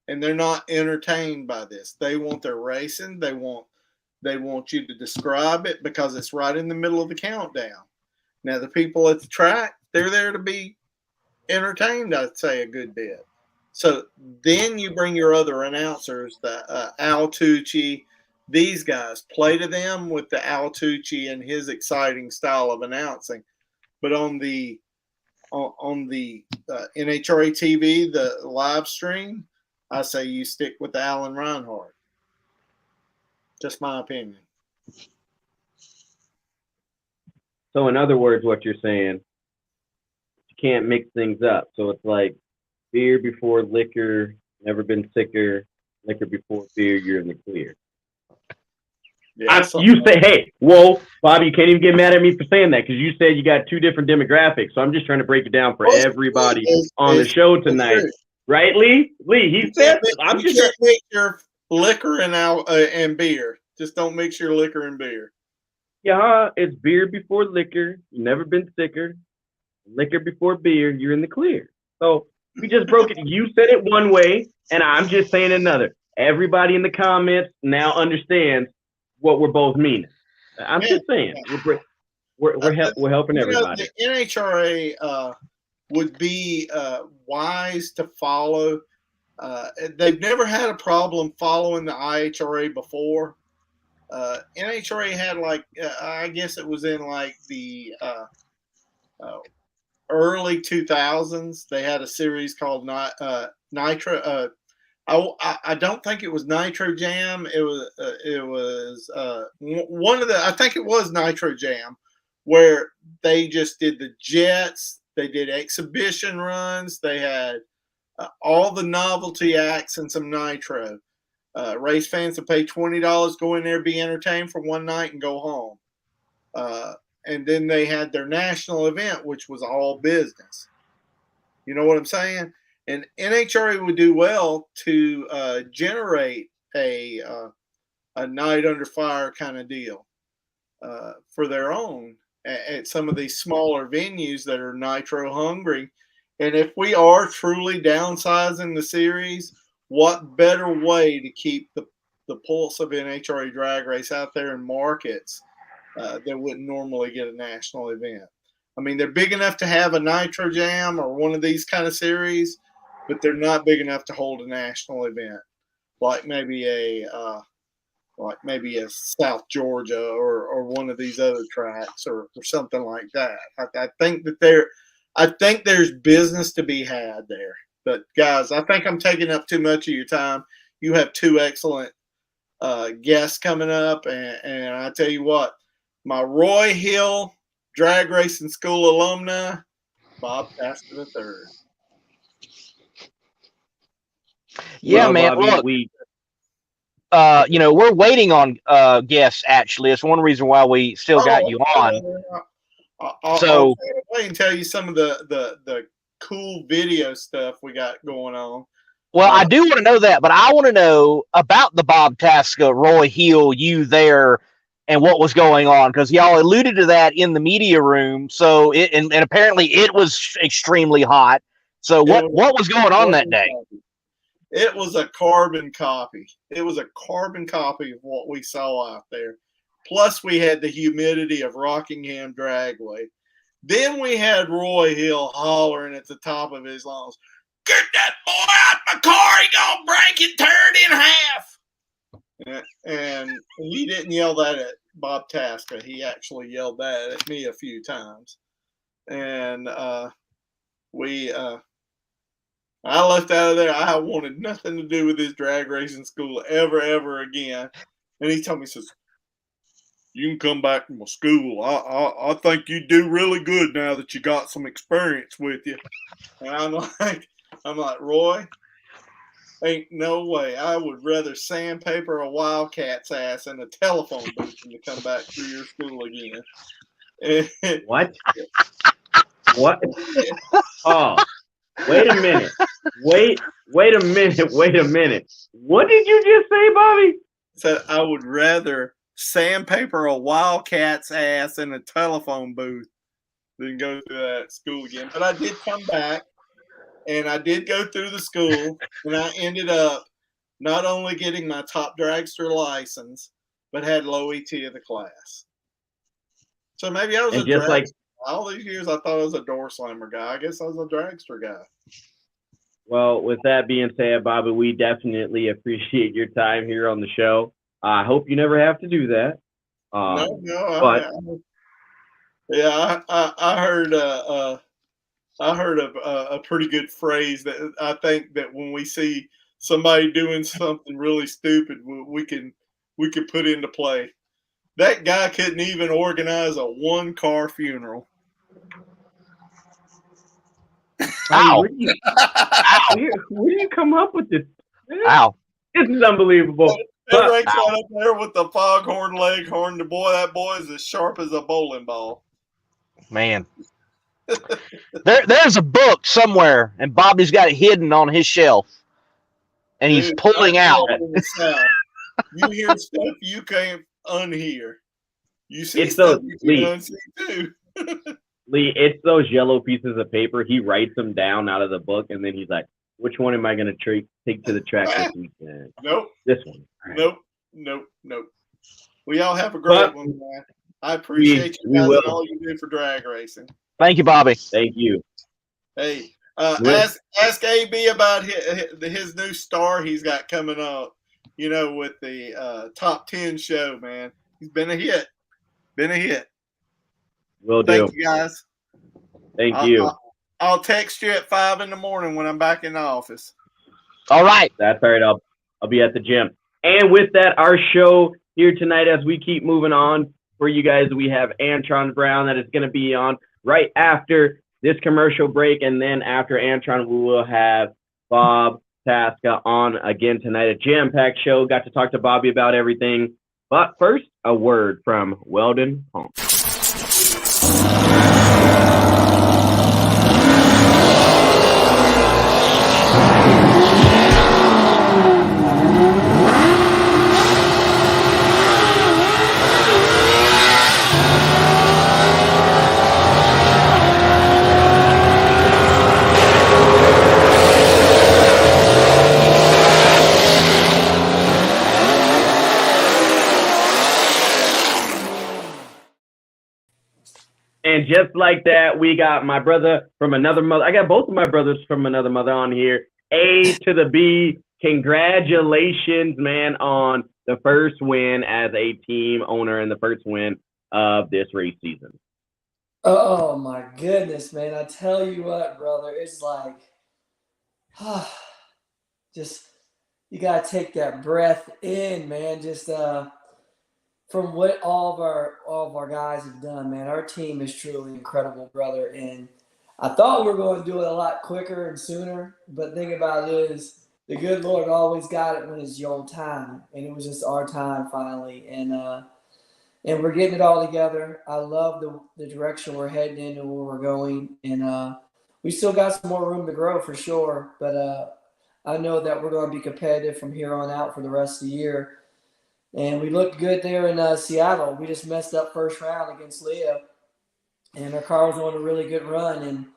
Speaker 4: and they're not entertained by this. They want their racing. They want you to describe it because it's right in the middle of the countdown. Now, the people at the track, they're there to be entertained, I'd say, a good bit. So then you bring your other announcers, the Al Tucci, these guys, play to them with the Al Tucci and his exciting style of announcing. But on the NHRA TV, the live stream, I say you stick with Alan Reinhardt. Just my opinion.
Speaker 1: So in other words, what you're saying, you can't mix things up. So it's like beer before liquor, never been sicker. Liquor before beer, you're in the clear.
Speaker 4: Yeah,
Speaker 1: you say, hey, whoa, Bobby, you can't even get mad at me for saying that, because you said you got two different demographics. So I'm just trying to break it down for everybody on the show tonight. Right, Lee? Lee, he said, I'm just
Speaker 4: can't mix your liquor and beer. Just don't mix your liquor and beer.
Speaker 1: Yeah, it's beer before liquor. You've never been sicker. Liquor before beer, you're in the clear. So we just broke it. You said it one way, and I'm just saying another. Everybody in the comments now understands what we're both meaning. I'm just saying. We're helping everybody.
Speaker 4: The NHRA would be wise to follow. They've never had a problem following the IHRA before. NHRA had I guess it was in the early 2000s. They had a series called Nitro. I don't think it was Nitro Jam. It was one of the. I think it was Nitro Jam, where they just did the jets. They did exhibition runs. They had all the novelty acts and some nitro. Race fans would pay $20, go in there, be entertained for one night, and go home. And then they had their national event, which was all business. You know what I'm saying? And NHRA would do well to generate a night under fire kind of deal for their own at some of these smaller venues that are nitro hungry. And if we are truly downsizing the series, what better way to keep the pulse of NHRA drag race out there in markets that wouldn't normally get a national event? I mean, they're big enough to have a Nitro Jam or one of these kind of series, but they're not big enough to hold a national event like maybe a South Georgia or one of these other tracks or something like that. I think there's business to be had there. But guys, I think I'm taking up too much of your time. You have two excellent guests coming up, and I tell you what, my Roy Hill Drag Racing School alumni, Bob Tasca III.
Speaker 2: Yeah, man. Bobby, look, we're waiting on guests. Actually, it's one reason why we still got you on.
Speaker 4: I'll wait and tell you some of the cool video stuff we got going on.
Speaker 2: Well, I do want to know that, but I want to know about the Bob Tasca, Roy Hill, you there, and what was going on, because y'all alluded to that in the media room. So and apparently it was extremely hot. So what was going on that day?
Speaker 4: It was a carbon copy. It was a carbon copy of what we saw out there. Plus, we had the humidity of Rockingham Dragway. Then we had Roy Hill hollering at the top of his lungs, "Get that boy out my car! He gonna break and tear it in half!" And he didn't yell that at Bob Tasca. He actually yelled that at me a few times. And I left out of there. I wanted nothing to do with this drag racing school ever again. And he told me, he says, you can come back to my school. I think you do really good now that you got some experience with you. And I'm like, Roy, ain't no way. I would rather sandpaper a Wildcat's ass in a telephone booth than to come back through your school again.
Speaker 1: What? What? Oh, wait a minute. Wait a minute. What did you just say, Bobby?
Speaker 4: So I would rather sandpaper a Wildcat's ass in a telephone booth than go to that school again. But I did come back, and I did go through the school, and I ended up not only getting my top dragster license, but had low ET of the class. So maybe I was
Speaker 1: and just like
Speaker 4: all these years, I thought I was a door slammer guy. I guess I was a dragster guy.
Speaker 1: Well, with that being said, Bobby, we definitely appreciate your time here on the show. I hope you never have to do that.
Speaker 4: I heard a pretty good phrase that I think that when we see somebody doing something really stupid, we can put into play. That guy couldn't even organize a 1-car funeral.
Speaker 1: Ow. Where do you come up with this?
Speaker 2: Ow.
Speaker 1: This is unbelievable.
Speaker 4: That right up there with the foghorn leghorn. That boy is as sharp as a bowling ball.
Speaker 2: Man. There's a book somewhere, and Bobby's got it hidden on his shelf. And he's pulling out.
Speaker 4: You hear stuff you can't unhear. You see
Speaker 1: it's
Speaker 4: stuff
Speaker 1: those,
Speaker 4: you can't unsee too.
Speaker 1: Lee, it's those yellow pieces of paper. He writes them down out of the book, and then he's like, which one am I going to take to the track this weekend?
Speaker 4: Nope.
Speaker 1: This one.
Speaker 4: Right. Nope. We all have a great one, man. I appreciate you guys and all you do for drag racing.
Speaker 2: Thank you, Bobby.
Speaker 1: Thank you.
Speaker 4: Hey, ask AB about his new star he's got coming up, with the top 10 show, man. He's been a hit.
Speaker 1: Will do.
Speaker 4: Thank you, guys.
Speaker 1: Thank you.
Speaker 4: I'll text you at 5 a.m. when I'm back in the office.
Speaker 2: All right.
Speaker 1: That's all right. I'll be at the gym. And with that, our show here tonight, as we keep moving on for you guys, we have Antron Brown that is going to be on right after this commercial break. And then after Antron, we will have Bob Tasca on again tonight. A jam-packed show. Got to talk to Bobby about everything. But first, a word from Weldon Pump. And just like that, we got my brother from another mother. I got both of my brothers from another mother on here. A to the B. Congratulations, man, on the first win as a team owner and the first win of this race season.
Speaker 5: Oh, my goodness, man. I tell you what, brother, it's like, just, you got to take that breath in, man. Just, from what all of our guys have done, man, our team is truly incredible, brother. And I thought we were going to do it a lot quicker and sooner, but the thing about it is the good Lord always got it when it's your time, and it was just our time finally. And we're getting it all together. I love the direction we're heading in and where we're going, and we still got some more room to grow for sure. But I know that we're going to be competitive from here on out for the rest of the year. And we looked good there in Seattle. We just messed up first round against Leo. And our car was on a really good run. And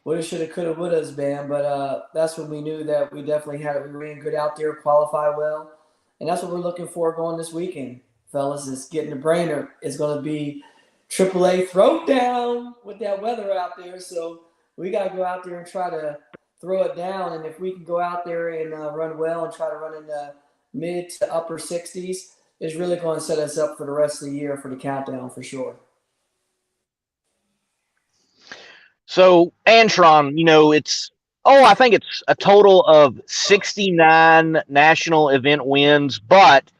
Speaker 5: woulda, shoulda, coulda, woulda, man. But that's when we knew that we definitely had it. We ran good out there, qualified well. And that's what we're looking for going this weekend, fellas, is getting the brainer. It's going to be AAA throw down with that weather out there. So we got to go out there and try to throw it down. And if we can go out there and run well and try to run into mid to upper 60s is really going to set us up for the rest of the year for the countdown for sure.
Speaker 2: So, Antron, I think it's a total of 69 national event wins, but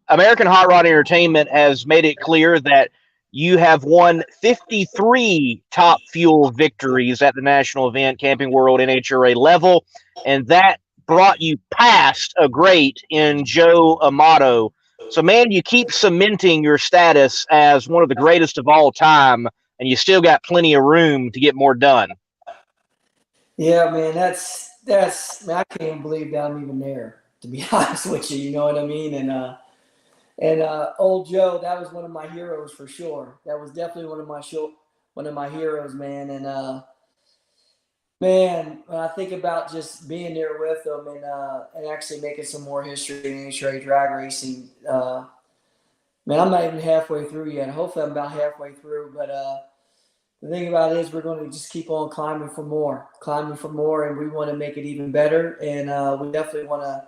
Speaker 2: American Hot Rod Entertainment has made it clear that you have won 53 Top Fuel victories at the national event, Camping World NHRA level, and that brought you past a great in Joe Amato. So, man, you keep cementing your status as one of the greatest of all time, and you still got plenty of room to get more done.
Speaker 5: Yeah, man, that's man, I can't even believe that I'm even there, to be honest with you. You know what I mean? And old Joe, that was one of my heroes for sure. That was definitely one of my heroes, man. And man, when I think about just being there with them and actually making some more history in NHRA drag racing, man, I'm not even halfway through yet. Hopefully, I'm about halfway through. But the thing about it is, we're going to just keep on climbing for more, and we want to make it even better. And we definitely want to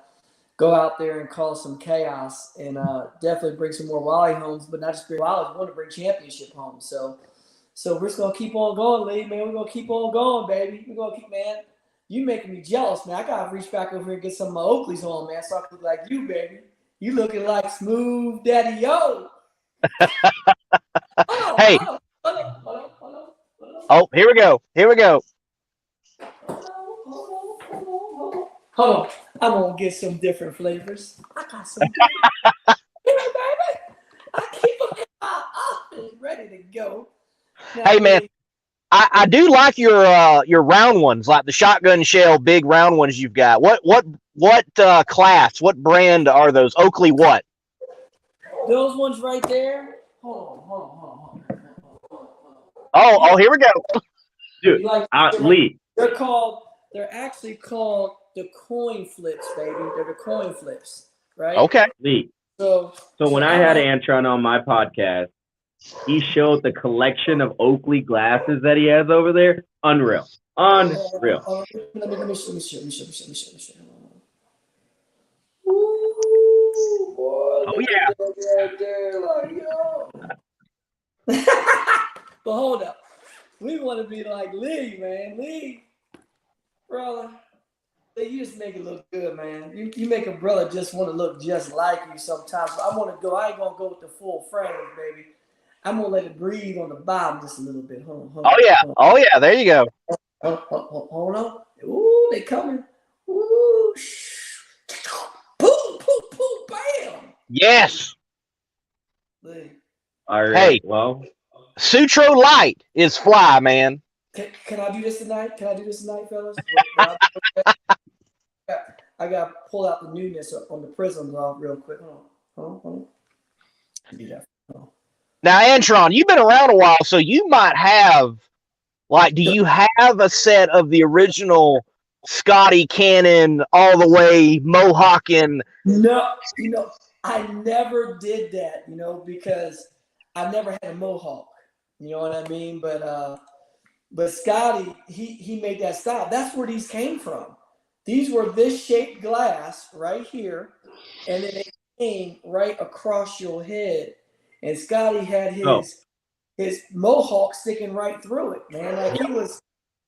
Speaker 5: go out there and cause some chaos and definitely bring some more Wally homes, but not just bring Wally, we want to bring championship homes. So we're just going to keep on going, Lee, man. We're going to keep on going, baby. We're going to keep, man. You making me jealous, man. I got to reach back over here and get some of my Oakleys on, man, so I can look like you, baby. You looking like Smooth Daddy Yo.
Speaker 2: Hey.
Speaker 5: Hold on.
Speaker 2: Oh, here we go.
Speaker 5: Hold on. I'm going to get some different flavors. I got some different. Here, baby. I keep them in my office ready to go. Now,
Speaker 2: Hey, man, I do like your round ones, like the shotgun shell, big round ones you've got. What class, what brand are those? Oakley what?
Speaker 5: Those ones right there. Hold on.
Speaker 2: Oh, here we go.
Speaker 1: Dude, Lee.
Speaker 5: They're actually called the coin flips, baby. They're the coin flips, right?
Speaker 2: Okay.
Speaker 1: Lee.
Speaker 5: So
Speaker 1: when I had Antron on my podcast, he showed the collection of Oakley glasses that he has over there. Unreal.
Speaker 5: Let me show. Ooh, boy,
Speaker 1: oh, yeah.
Speaker 5: But hold up. We want to be like Lee, man. Lee, brother. Lee, you just make it look good, man. You make a brother just want to look just like you sometimes. But I ain't going to go with the full frame, baby. I'm going to let it breathe on the bottom just a little bit. Hold on.
Speaker 2: Oh, yeah. There you go.
Speaker 5: Hold on. Ooh, they coming. Ooh, poo, bam.
Speaker 2: Yes.
Speaker 5: Lee.
Speaker 1: All right.
Speaker 2: Hey,
Speaker 1: well,
Speaker 2: Sutro Light is fly, man.
Speaker 5: Can I do this tonight? Fellas? I got to pull out the newness on the prisms off real quick. Hold on. Do that.
Speaker 2: Now, Antron, you've been around a while, so you might have, do you have a set of the original Scotty Cannon all the way Mohawking?
Speaker 5: No, I never did that, because I never had a Mohawk. You know what I mean? But Scotty, he made that style. That's where these came from. These were this shaped glass right here, and then they came right across your head. And Scotty had his Mohawk sticking right through it, man. Like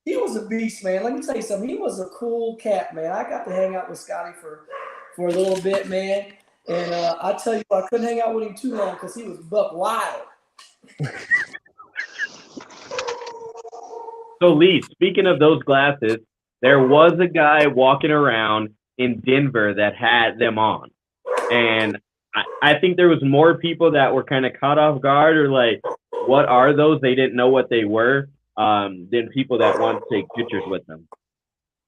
Speaker 5: he was a beast, man. Let me tell you something. He was a cool cat, man. I got to hang out with Scotty for a little bit, man. And I tell you, I couldn't hang out with him too long because he was buck wild.
Speaker 1: So, Lee, speaking of those glasses, there was a guy walking around in Denver that had them on. And I think there was more people that were kind of caught off guard or like, what are those? They didn't know what they were, than people that want to take pictures with them.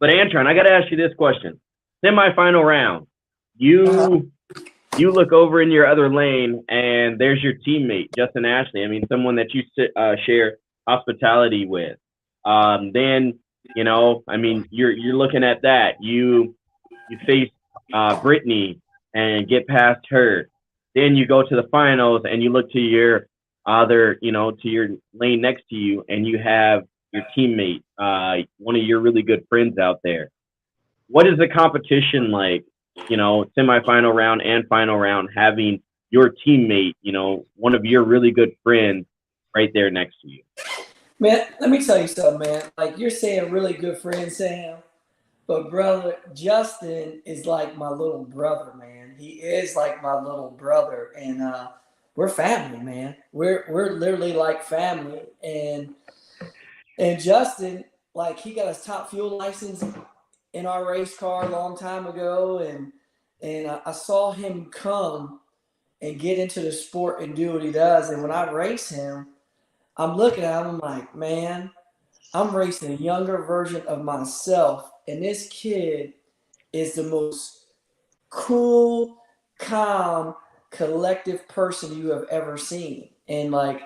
Speaker 1: But, Antron, I got to ask you this question. Semi-final round. You look over in your other lane, and there's your teammate, Justin Ashley. I mean, someone that you share hospitality with. Then, you're looking at that. You face Brittany and get past her. Then you go to the finals and you look to your to your lane next to you, and you have your teammate, one of your really good friends out there. What is the competition like semifinal round and final round, having your teammate, one of your really good friends right there next to you?
Speaker 5: Man, let me tell you something, man. Like, you're saying really good friend, Sam, but brother, Justin is like my little brother, man. He is like my little brother, and we're family, man. We're literally like family, and Justin, like, he got his top fuel license in our race car a long time ago, and I saw him come and get into the sport and do what he does. And when I race him, I'm looking at him, I'm like, man, I'm racing a younger version of myself, and this kid is the most cool, calm, collective person you have ever seen. And like,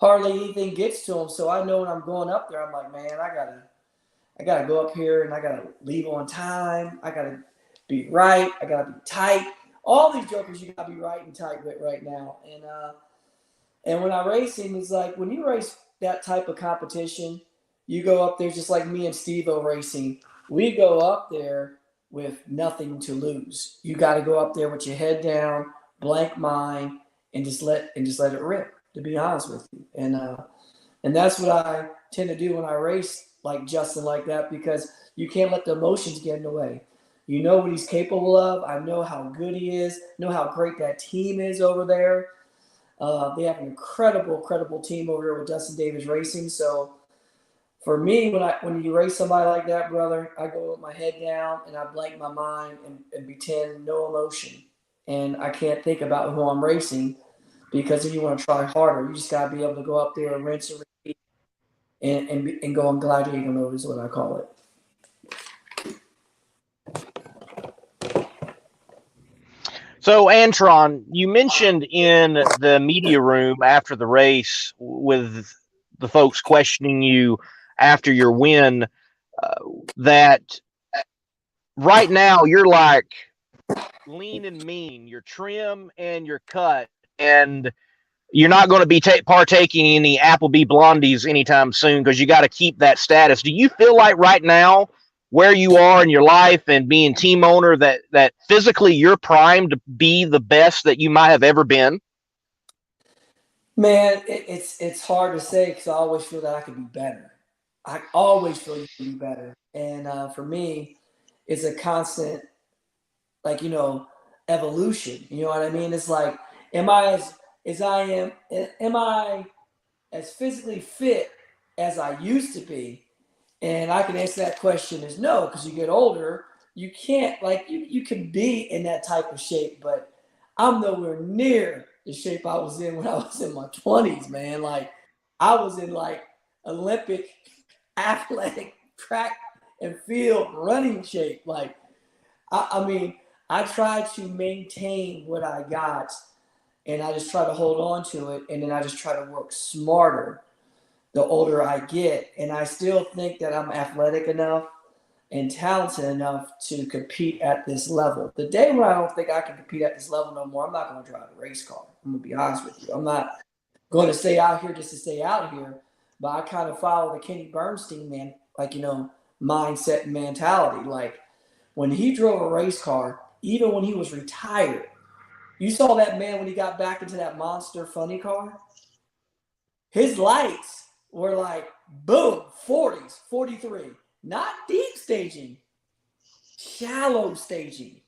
Speaker 5: hardly anything gets to him. So I know when I'm going up there, I'm like, man, I gotta go up here and I gotta leave on time. I gotta be right. I gotta be tight. All these jokers you gotta be right and tight with right now. And when I race him, it's like, when you race that type of competition, you go up there just like me and Steve-O racing. We go up there with nothing to lose. You got to go up there with your head down, blank mind, and just let it rip, to be honest with you. And that's what I tend to do when I race like Justin like that, because you can't let the emotions get in the way. You know what he's capable of. I know how good he is. Know how great that team is over there. They have an incredible team over there with Dustin Davis Racing. So for me, when you race somebody like that, brother, I go with my head down and I blank my mind and pretend no emotion. And I can't think about who I'm racing, because if you want to try harder, you just got to be able to go up there and rinse and repeat and go on gladiator mode is what I call it.
Speaker 2: So, Antron, you mentioned in the media room after the race with the folks questioning you after your win that right now you're like lean and mean. You're trim and you're cut, and you're not going to be partaking in the Applebee Blondies anytime soon because you got to keep that status. Do you feel like right now, where you are in your life and being team owner, that physically you're primed to be the best that you might have ever been?
Speaker 5: Man, it's hard to say, because I always feel that I could be better. I always feel you can be better. And for me, it's a constant, like, evolution. You know what I mean? It's like, am I as physically fit as I used to be? And I can answer that question as no, because you get older, you can't, like, you can be in that type of shape, but I'm nowhere near the shape I was in when I was in my 20s, man. Like, I was in like Olympic athletic track and field running shape. Like, I mean, I try to maintain what I got, and I just try to hold on to it, and then I just try to work smarter the older I get. And I still think that I'm athletic enough and talented enough to compete at this level. The day when I don't think I can compete at this level no more, I'm not going to drive a race car. I'm going to be honest with you. I'm not going to stay out here just to stay out here, but I kind of follow the Kenny Bernstein, man, like, mindset and mentality. Like, when he drove a race car, even when he was retired, you saw that man when he got back into that monster funny car. His lights were like, boom, 40s, 43. Not deep staging, shallow staging.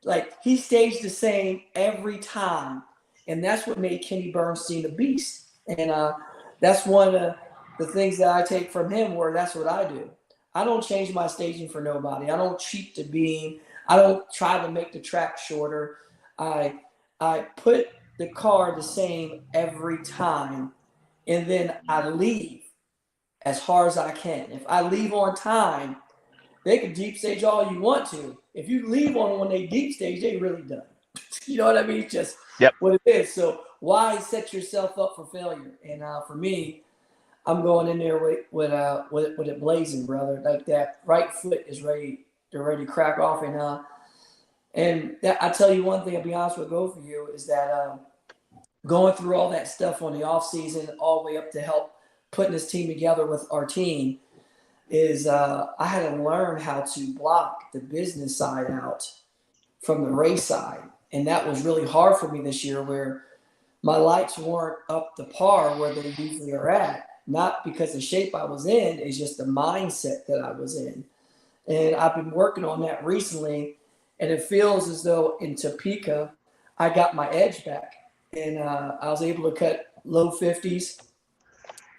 Speaker 5: Like, he staged the same every time. And that's what made Kenny Bernstein a beast. And that's one of the things that I take from him, where that's what I do. I don't change my staging for nobody. I don't cheat the beam. I don't try to make the track shorter. I put the car the same every time, and then I leave as hard as I can. If I leave on time, they can deep stage all you want to. If you leave on when they deep stage, they really done. You know what I mean? It's just what it is. So why set yourself up for failure? And for me, I'm going in there with it blazing, brother. Like, that right foot is ready. They're ready to crack off. And that, I tell you one thing, I'll be honest with both of you, is that going through all that stuff on the off season, all the way up to help putting this team together with our team, is I had to learn how to block the business side out from the race side. And that was really hard for me this year, where my lights weren't up to par where they usually are at. Not because the shape I was in, it's just the mindset that I was in. And I've been working on that recently, and it feels as though in Topeka, I got my edge back. And I was able to cut low 50s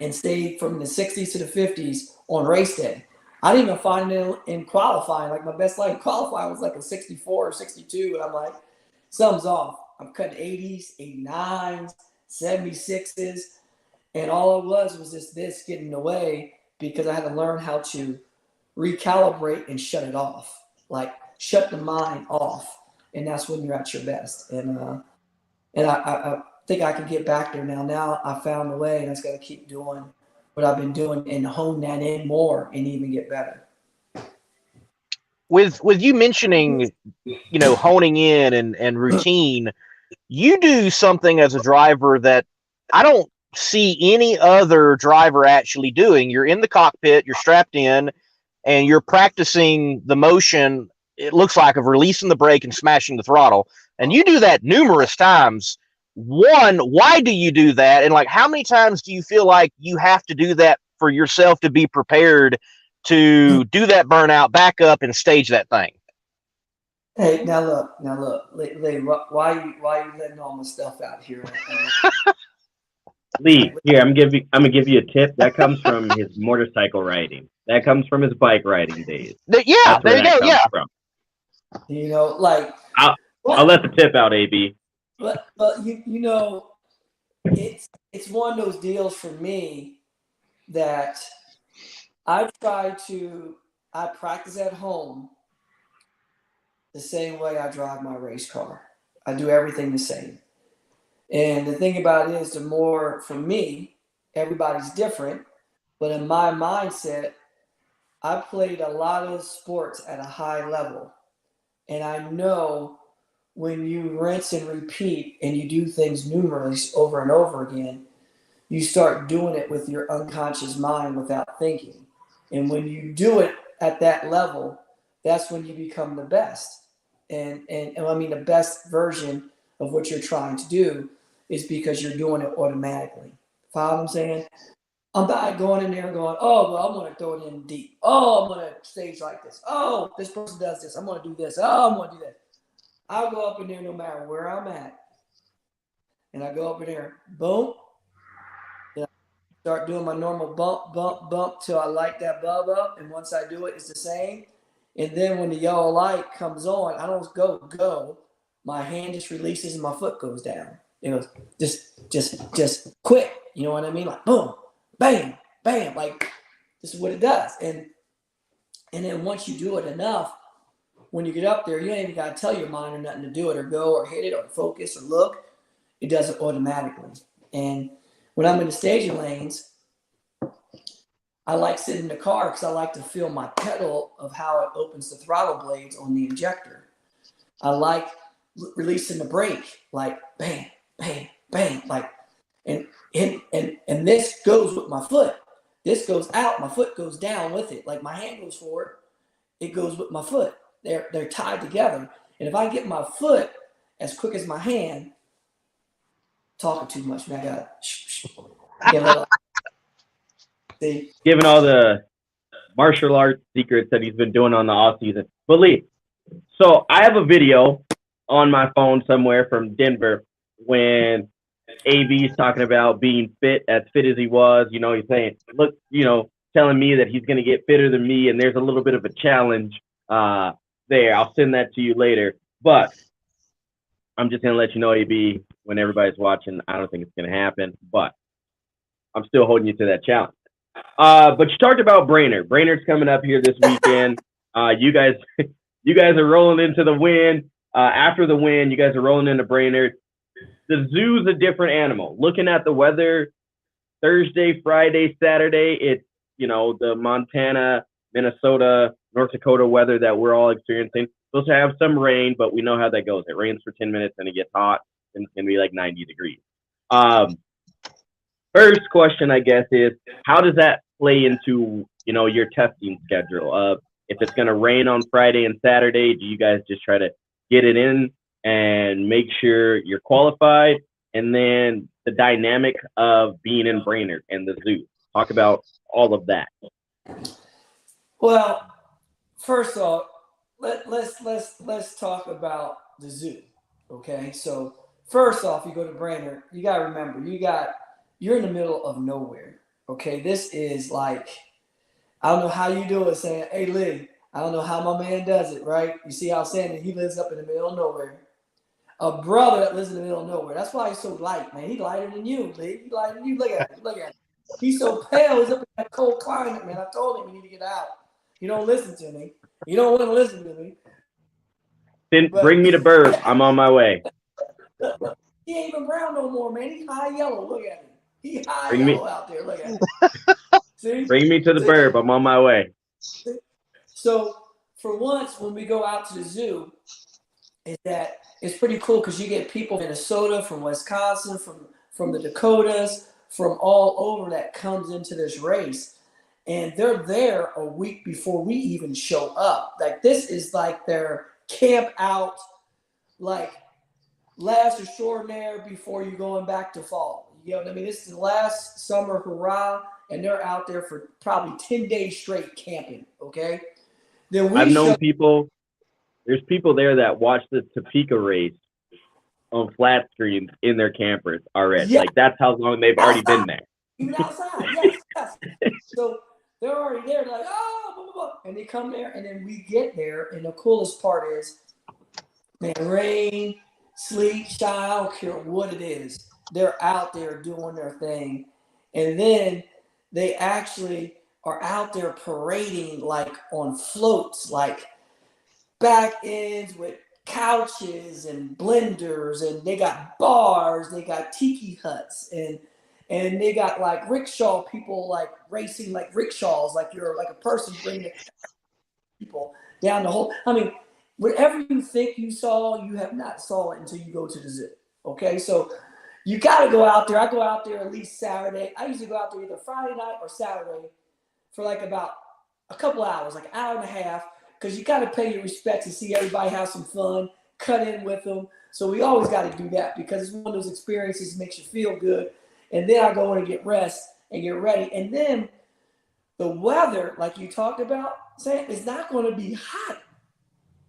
Speaker 5: and stay from the 60s to the 50s on race day. I didn't even find it in qualifying. Like, my best light in qualifying was like a 64 or 62, and I'm like, something's off. I'm cutting 80s, 89s, 76s, and all it was just this getting away, because I had to learn how to recalibrate and shut it off. Like, shut the mind off, and that's when you're at your best. And I think I can get back there now. Now I found a way, and I just got to keep doing what I've been doing and hone that in more and even get better.
Speaker 2: With you mentioning, honing in and routine, you do something as a driver that I don't see any other driver actually doing. You're in the cockpit, you're strapped in, and you're practicing the motion, it looks like, of releasing the brake and smashing the throttle. And you do that numerous times. One, why do you do that? And like, how many times do you feel like you have to do that for yourself to be prepared to do that burnout, back up, and stage that thing?
Speaker 5: Hey, now look, Lee, why are you letting all my stuff out here?
Speaker 1: Lee, here, I'm gonna give you a tip. That comes from his motorcycle riding. That comes from his bike riding days.
Speaker 2: Yeah, there you go. Yeah.
Speaker 1: From.
Speaker 5: Like,
Speaker 1: I'll let the tip out, AB.
Speaker 5: But it's one of those deals for me that I practice at home the same way I drive my race car. I do everything the same. And the thing about it is, the more, for me, everybody's different, but in my mindset, I played a lot of sports at a high level. And I know when you rinse and repeat and you do things numerous over and over again, you start doing it with your unconscious mind without thinking. And when you do it at that level, that's when you become the best. And I mean, the best version of what you're trying to do is because you're doing it automatically. Follow what I'm saying? I'm not going in there going, oh, well, I'm going to throw it in deep. Oh, I'm going to stage like this. Oh, this person does this. I'm going to do this. Oh, I'm going to do that. I'll go up in there no matter where I'm at. And I go up in there, boom. Then I start doing my normal bump till I light that bulb up. And once I do it, it's the same. And then when the yellow light comes on, I don't go. My hand just releases and my foot goes down. It goes just quick. You know what I mean? Like, boom, bam, bam. Like, this is what it does. And then once you do it enough, when you get up there, you ain't even got to tell your mind or nothing to do it or go or hit it or focus or look. It does it automatically. And when I'm in the staging lanes, I like sitting in the car because I like to feel my pedal of how it opens the throttle blades on the injector. I like releasing the brake, like bang, bang, bang, like, and this goes with my foot. This goes out, my foot goes down with it. Like, my hand goes forward, it goes with my foot. They're tied together. And if I get my foot as quick as my hand, talking too much, man, I gotta see.
Speaker 1: Given all the martial arts secrets that he's been doing on the off season. But Lee, so I have a video on my phone somewhere from Denver when AB's talking about being as fit as he was. He's saying, look, telling me that he's going to get fitter than me, and there's a little bit of a challenge there. I'll send that to you later. But I'm just going to let you know, AB, when everybody's watching, I don't think it's going to happen. But I'm still holding you to that challenge. But you talked about Brainerd. Brainerd's coming up here this weekend. You guys are rolling into the win. After the win, you guys are rolling into Brainerd. The zoo's a different animal. Looking at the weather, Thursday, Friday, Saturday, it's, the Montana, Minnesota, North Dakota weather that we're all experiencing. Supposed to have some rain, but we know how that goes. It rains for 10 minutes and it gets hot, and it's going to be like 90 degrees. First question, I guess, is how does that play into, your testing schedule? If it's going to rain on Friday and Saturday, do you guys just try to get it in and make sure you're qualified, and then the dynamic of being in Brainerd and the zoo. Talk about all of that.
Speaker 5: Well, first off, let's talk about the zoo. Okay, so first off, you go to Brainerd, you gotta remember you're in the middle of nowhere. Okay, this is like, I don't know how you do it, saying, hey Lee, I don't know how my man does it, right? You see how I'm saying that he lives up in the middle of nowhere. A brother that lives in the middle of nowhere. That's why he's so light, man. He's lighter than you, Lee. He's lighter than you. Look at him. Look at him. He's so pale. He's up in that cold climate, man. I told him you need to get out. You don't listen to me. You don't want to listen to me.
Speaker 1: Then bring me to Burb. I'm on my way.
Speaker 5: He ain't even brown no more, man. He's high yellow. Look at him. He's high
Speaker 1: Bring
Speaker 5: yellow
Speaker 1: me.
Speaker 5: out there. Look at him. See?
Speaker 1: Bring me to the Burb. I'm on my way.
Speaker 5: So for once, when we go out to the zoo, is that it's pretty cool because you get people from Minnesota, from Wisconsin, from the Dakotas, from all over that comes into this race. And they're there a week before we even show up. Like, this is like their camp out, like last extraordinaire before you going back to fall. You know what I mean? This is the last summer hurrah, and they're out there for probably 10 days straight camping, okay? Then
Speaker 1: I've known people, there's people there that watch the Topeka race on flat screens in their campers already.
Speaker 5: Yeah.
Speaker 1: Like, that's how long they've already been there.
Speaker 5: Even outside, yes. So they're already there. They're like, oh, blah, blah, blah. And they come there, and then we get there, and the coolest part is, man, rain, sleet, shine, I don't care what it is. They're out there doing their thing. And then they actually are out there parading, like on floats, like back ends with couches and blenders, and they got bars, they got tiki huts, and they got like rickshaw people, like racing like rickshaws, like you're like a person bringing people down the whole. I mean, whatever you think you saw, you have not saw it until you go to the zoo. Okay, so you got to go out there. I go out there at least Saturday. I usually go out there either Friday night or Saturday for like about a couple hours, like an hour and a half, because you got to pay your respects and see everybody have some fun, cut in with them. So we always got to do that because it's one of those experiences that makes you feel good. And then I go in and get rest and get ready. And then the weather, like you talked about, Sam, is not going to be hot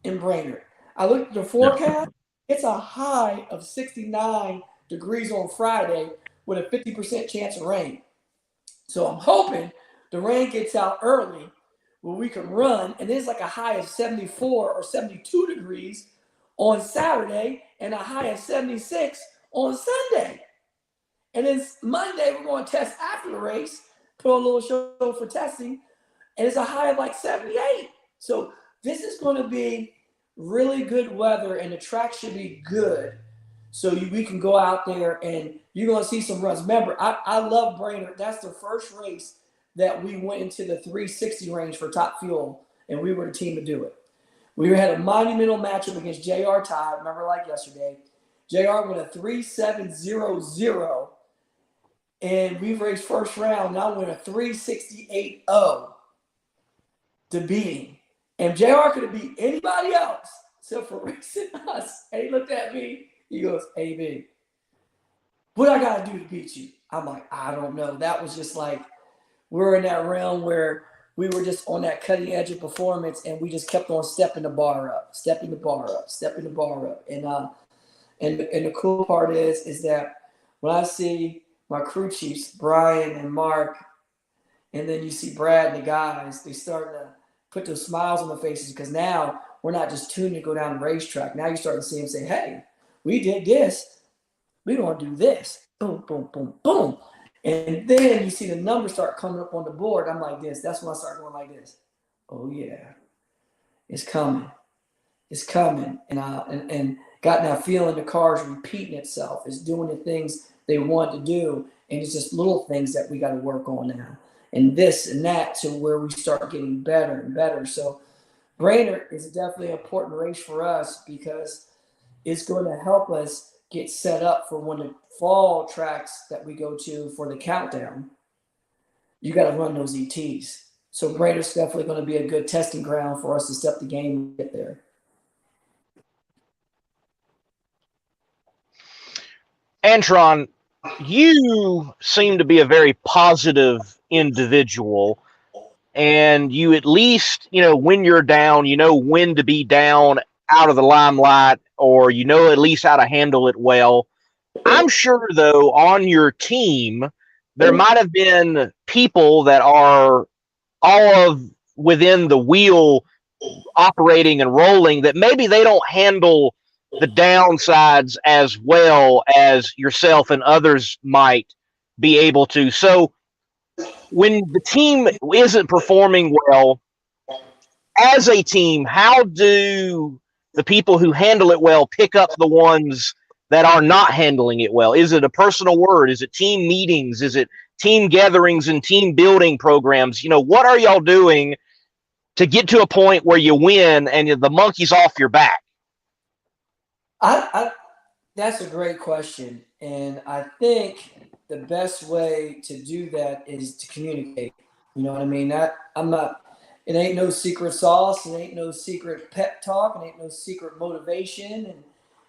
Speaker 5: in Brainerd. I looked at the forecast. It's a high of 69 degrees on Friday with a 50% chance of rain. So I'm hoping the rain gets out early where we can run. And there's like a high of 74 or 72 degrees on Saturday and a high of 76 on Sunday. And then Monday, we're going to test after the race, put on a little show for testing, and it's a high of like 78. So this is going to be really good weather, and the track should be good. So we can go out there, and you're going to see some runs. Remember, I love Brainerd. That's the first race that we went into the 360 range for top fuel, and we were the team to do it. We had a monumental matchup against JR Todd, remember like yesterday. JR went a 3.700. And we raced first round. Now we're in a 3.68.0 to beat him. And JR could have beat anybody else except for racing us. And he looked at me. He goes, AB, what I got to do to beat you? I'm like, I don't know. That was just like, we're in that realm where we were just on that cutting edge of performance, and we just kept on stepping the bar up. And the cool part is that when I see my crew chiefs, Brian and Mark, and then you see Brad and the guys, they start to put those smiles on their faces because now we're not just tuned to go down the racetrack. Now you're starting to see them say, hey, we did this. We're going to do this. Boom, boom, boom, boom. And then you see the numbers start coming up on the board. I'm like this. That's when I start going like this. Oh, yeah. It's coming. It's coming. And got that feeling the car's repeating itself. It's doing the things they want to do, and it's just little things that we got to work on now, and this and that, to where we start getting better and better. So Brainerd is definitely an important race for us because it's going to help us get set up for when the fall tracks that we go to for the countdown. You got to run those ETs. So Brainerd's definitely going to be a good testing ground for us to step the game and get there.
Speaker 2: Antron, you seem to be a very positive individual, and you at least, when you're down, when to be down out of the limelight, or at least how to handle it well. I'm sure, though, on your team, there might have been people that are all of within the wheel operating and rolling that maybe they don't handle the downsides as well as yourself and others might be able to. So when the team isn't performing well, as a team, how do the people who handle it well pick up the ones that are not handling it well? Is it a personal word? Is it team meetings? Is it team gatherings and team building programs? What are y'all doing to get to a point where you win and the monkey's off your back?
Speaker 5: That's a great question. And I think the best way to do that is to communicate. You know what I mean? It ain't no secret sauce. It ain't no secret pep talk. It ain't no secret motivation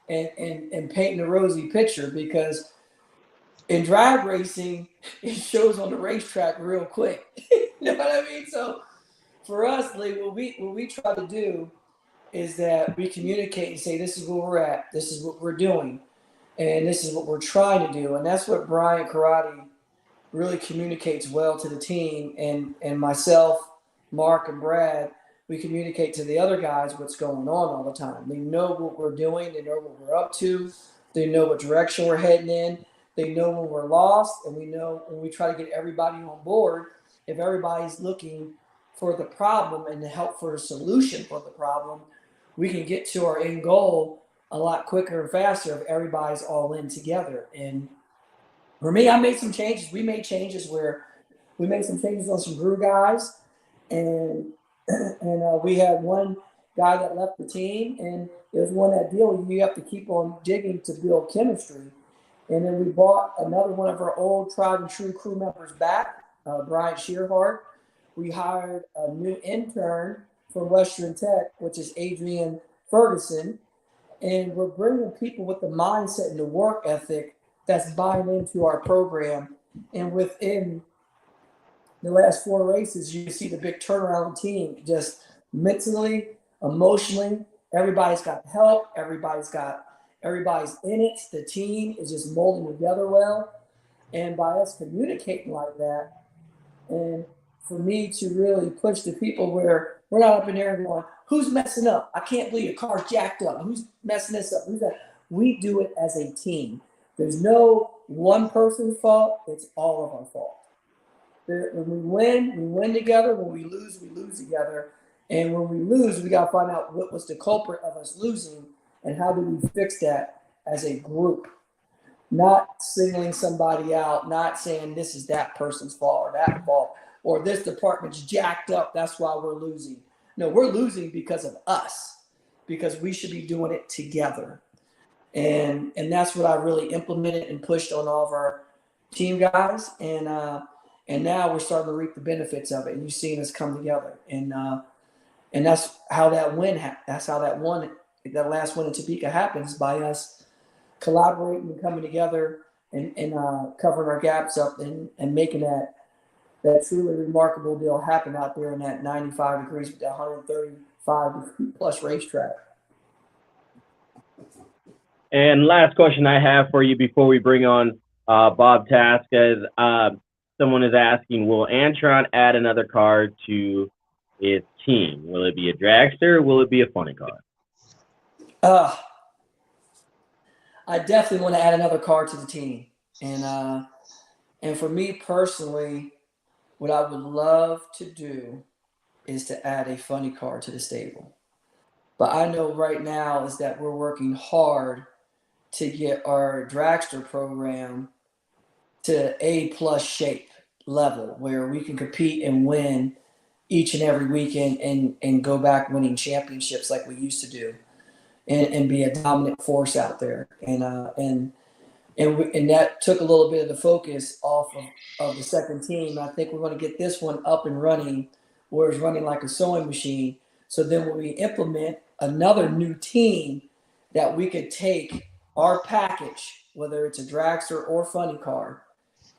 Speaker 5: and painting a rosy picture, because in drag racing, it shows on the racetrack real quick. You know what I mean? So for us, like, what we try to do is that we communicate and say, this is where we're at, this is what we're doing, and this is what we're trying to do. And that's what Brian Karate really communicates well to the team, and myself, Mark, and Brad, we communicate to the other guys what's going on all the time. They know what we're doing, they know what we're up to, they know what direction we're heading in, they know when we're lost, and we know when we try to get everybody on board. If everybody's looking for the problem and the help for the solution for the problem, we can get to our end goal a lot quicker and faster if everybody's all in together. And for me, I made some changes. We made changes where we made some changes on some crew guys, and we had one guy that left the team, and it was one that deal you have to keep on digging to build chemistry. And then we brought another one of our old tried and true crew members back, Brian Shearhart. We hired a new intern from Western Tech, which is Adrian Ferguson. And we're bringing people with the mindset and the work ethic that's buying into our program. And within the last 4 races, you see the big turnaround team, just mentally, emotionally. Everybody's got help. Everybody's in it. The team is just molding together well. And by us communicating like that, and for me to really push the people where we're not up in there going, who's messing up? I can't believe your car's jacked up. Who's messing this up? Who's that? We do it as a team. There's no one person's fault. It's all of our fault. When we win together. When we lose together. And when we lose, we got to find out what was the culprit of us losing and how do we fix that as a group. Not singling somebody out, not saying this is that person's fault or that fault, or this department's jacked up, that's why we're losing. No, we're losing because of us, because we should be doing it together. And that's what I really implemented and pushed on all of our team guys. And now we're starting to reap the benefits of it. And you've seen us come together. And that's how that last win in Topeka happens, by us collaborating and coming together and covering our gaps up and making that truly remarkable deal happen out there in that 95 degrees with that 135 degree plus racetrack.
Speaker 1: And last question I have for you before we bring on Bob Tasca is someone is asking, will Antron add another car to its team? Will it be a dragster or will it be a funny car?
Speaker 5: I definitely want to add another car to the team. And for me personally, what I would love to do is to add a funny car to the stable. But I know right now is that we're working hard to get our dragster program to A+ shape level where we can compete and win each and every weekend and go back winning championships like we used to do and be a dominant force out there. And that took a little bit of the focus off of the second team. I think we're going to get this one up and running where it's running like a sewing machine. So then when we implement another new team, that we could take our package, whether it's a dragster or funny car,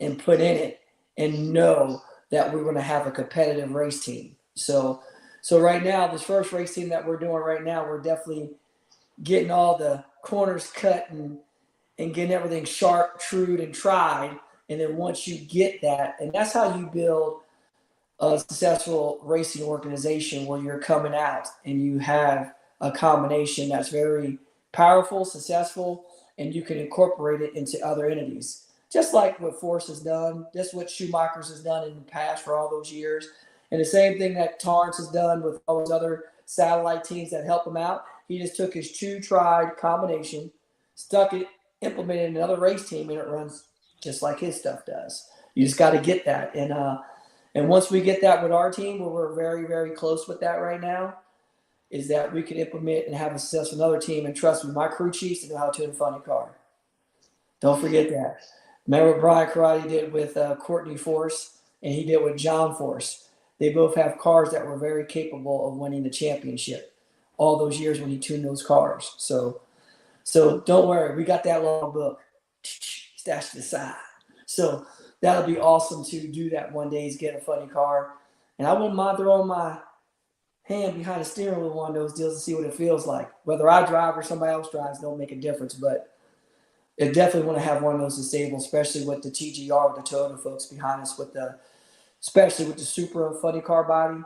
Speaker 5: and put in it and know that we're going to have a competitive race team. So right now, this first race team that we're doing right now, we're definitely getting all the corners cut and getting everything sharp, trued, and tried. And then once you get that, and that's how you build a successful racing organization, where you're coming out and you have a combination that's very powerful, successful, and you can incorporate it into other entities. Just like what Force has done, just what Schumacher's has done in the past for all those years. And the same thing that Torrance has done with all those other satellite teams that help him out. He just took his true tried combination, stuck it, implemented another race team, and it runs just like his stuff does. You just got to get that. And once we get that with our team, where we're very, very close with that right now, is that we can implement and have a successful another team. And trust me, my crew chiefs know how to tune a funny car. Don't forget that. Remember what Brian Karate did with Courtney Force, and he did with John Force. They both have cars that were very capable of winning the championship all those years when he tuned those cars. So don't worry, we got that long book stashed aside. So that'll be awesome to do that one day, is get a funny car. And I wouldn't mind throwing my hand behind the steering wheel one of those deals to see what it feels like. Whether I drive or somebody else drives don't make a difference, but I definitely want to have one of those disabled, especially with the TGR, with the Toyota folks behind us, especially with the super funny car body.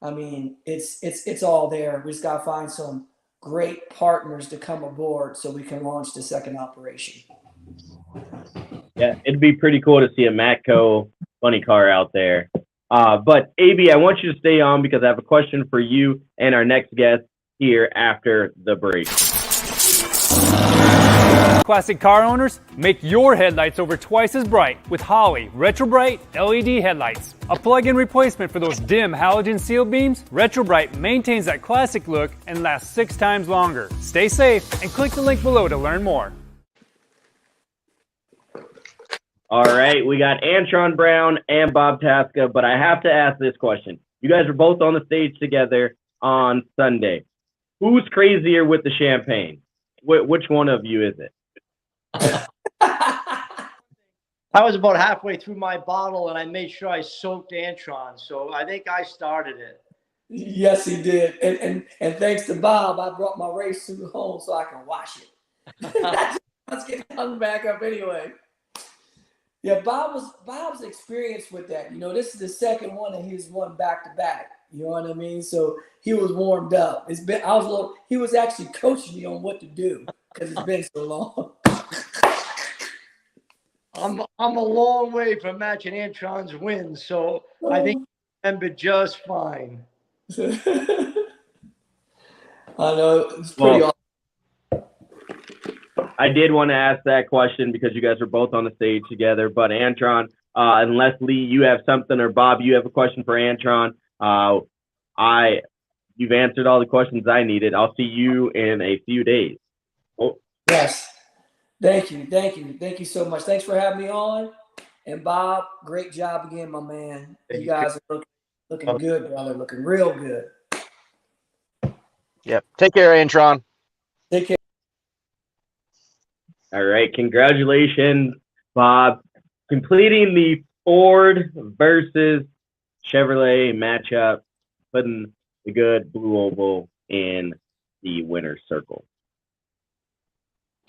Speaker 5: I mean, it's all there. We just got to find some great partners to come aboard so we can launch the second operation.
Speaker 1: Yeah, it'd be pretty cool to see a Matco funny car out there. But AB, I want you to stay on because I have a question for you and our next guest here after the break.
Speaker 6: Classic car owners, make your headlights over twice as bright with Holley Retro Bright LED headlights. A plug-in replacement for those dim halogen seal beams, Retro Bright maintains that classic look and lasts 6 times longer. Stay safe and click the link below to learn more.
Speaker 1: All right, we got Antron Brown and Bob Tasca, but I have to ask this question. You guys are both on the stage together on Sunday. Who's crazier with the champagne? Which one of you is it?
Speaker 7: I was about halfway through my bottle and I made sure I soaked Antron, so I think I started it.
Speaker 5: Yes, he did. And thanks to Bob, I brought my race suit home so I can wash it. Let's get hung back up anyway. Yeah, Bob's experience with that. You know, this is the second one that he's won back to back. You know what I mean? So he was warmed up. He was actually coaching me on what to do because it's been so long.
Speaker 7: I'm a long way from matching Antron's wins, so I think I remember just fine.
Speaker 5: I know, it's pretty awesome.
Speaker 1: I did want to ask that question because you guys are both on the stage together. But Antron, unless Lee, you have something, or Bob, you have a question for Antron, you've answered all the questions I needed. I'll see you in a few days. Oh.
Speaker 5: Yes. Thank you so much. Thanks for having me on. And Bob, great job again, my man. You guys are looking good, brother. Looking real good.
Speaker 2: Yep. Take care, Antron.
Speaker 5: Take care.
Speaker 1: All right. Congratulations, Bob. Completing the Ford versus Chevrolet matchup, putting the good Blue Oval in the winner's circle.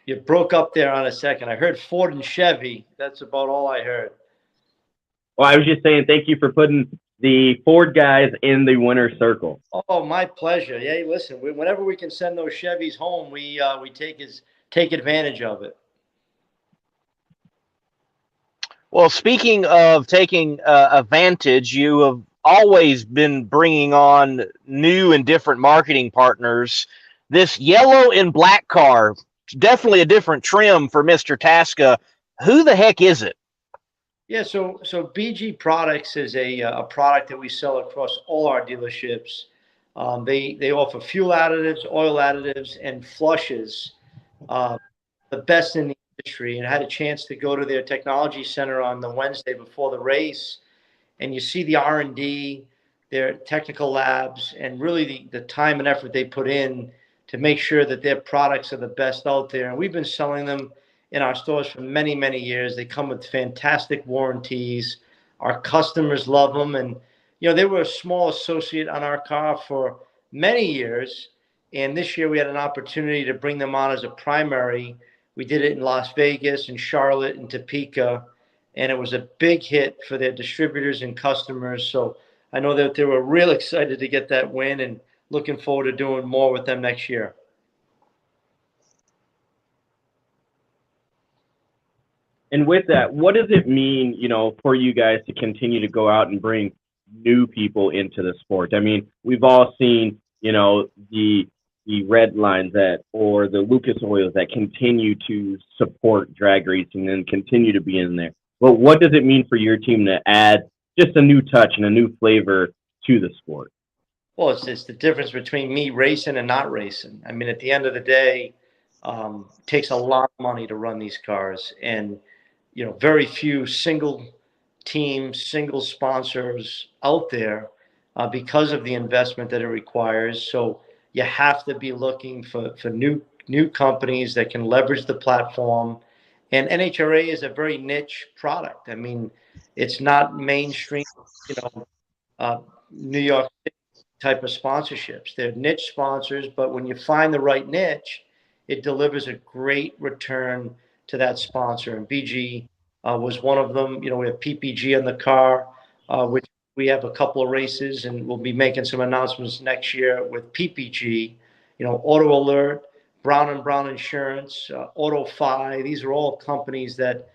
Speaker 7: You broke up there on a second. I heard Ford and Chevy. That's about all I heard.
Speaker 1: Well, I was just saying thank you for putting the Ford guys in the winner's circle.
Speaker 7: Oh, my pleasure. Yeah, listen, whenever we can send those Chevys home, we take advantage of it.
Speaker 2: Well, speaking of taking advantage, you have always been bringing on new and different marketing partners. This yellow and black car, definitely a different trim for Mr. Tasca. Who the heck is it?
Speaker 7: Yeah, so BG Products is a product that we sell across all our dealerships. They offer fuel additives, oil additives, and flushes, the best in the industry. And I had a chance to go to their technology center on the Wednesday before the race, and you see the R&D, their technical labs, and really the time and effort they put in to make sure that their products are the best out there. And we've been selling them in our stores for many, many years. They come with fantastic warranties. Our customers love them. And, they were a small associate on our car for many years. And this year we had an opportunity to bring them on as a primary. We did it in Las Vegas and Charlotte and Topeka. And it was a big hit for their distributors and customers. So I know that they were real excited to get that win and looking forward to doing more with them next year.
Speaker 1: And with that, what does it mean, for you guys to continue to go out and bring new people into the sport? I mean, we've all seen, the Red Lines or the Lucas Oils that continue to support drag racing and continue to be in there. But what does it mean for your team to add just a new touch and a new flavor to the sport?
Speaker 7: Well, it's the difference between me racing and not racing. I mean, at the end of the day, it takes a lot of money to run these cars, and very few single teams, single sponsors out there because of the investment that it requires. So you have to be looking for new companies that can leverage the platform. And NHRA is a very niche product. I mean, it's not mainstream, New York City type of sponsorships. They're niche sponsors, but when you find the right niche, it delivers a great return to that sponsor. And BG was one of them. We have PPG on the car, which we have a couple of races, and we'll be making some announcements next year with PPG. Auto Alert, Brown & Brown Insurance, AutoFi. These are all companies that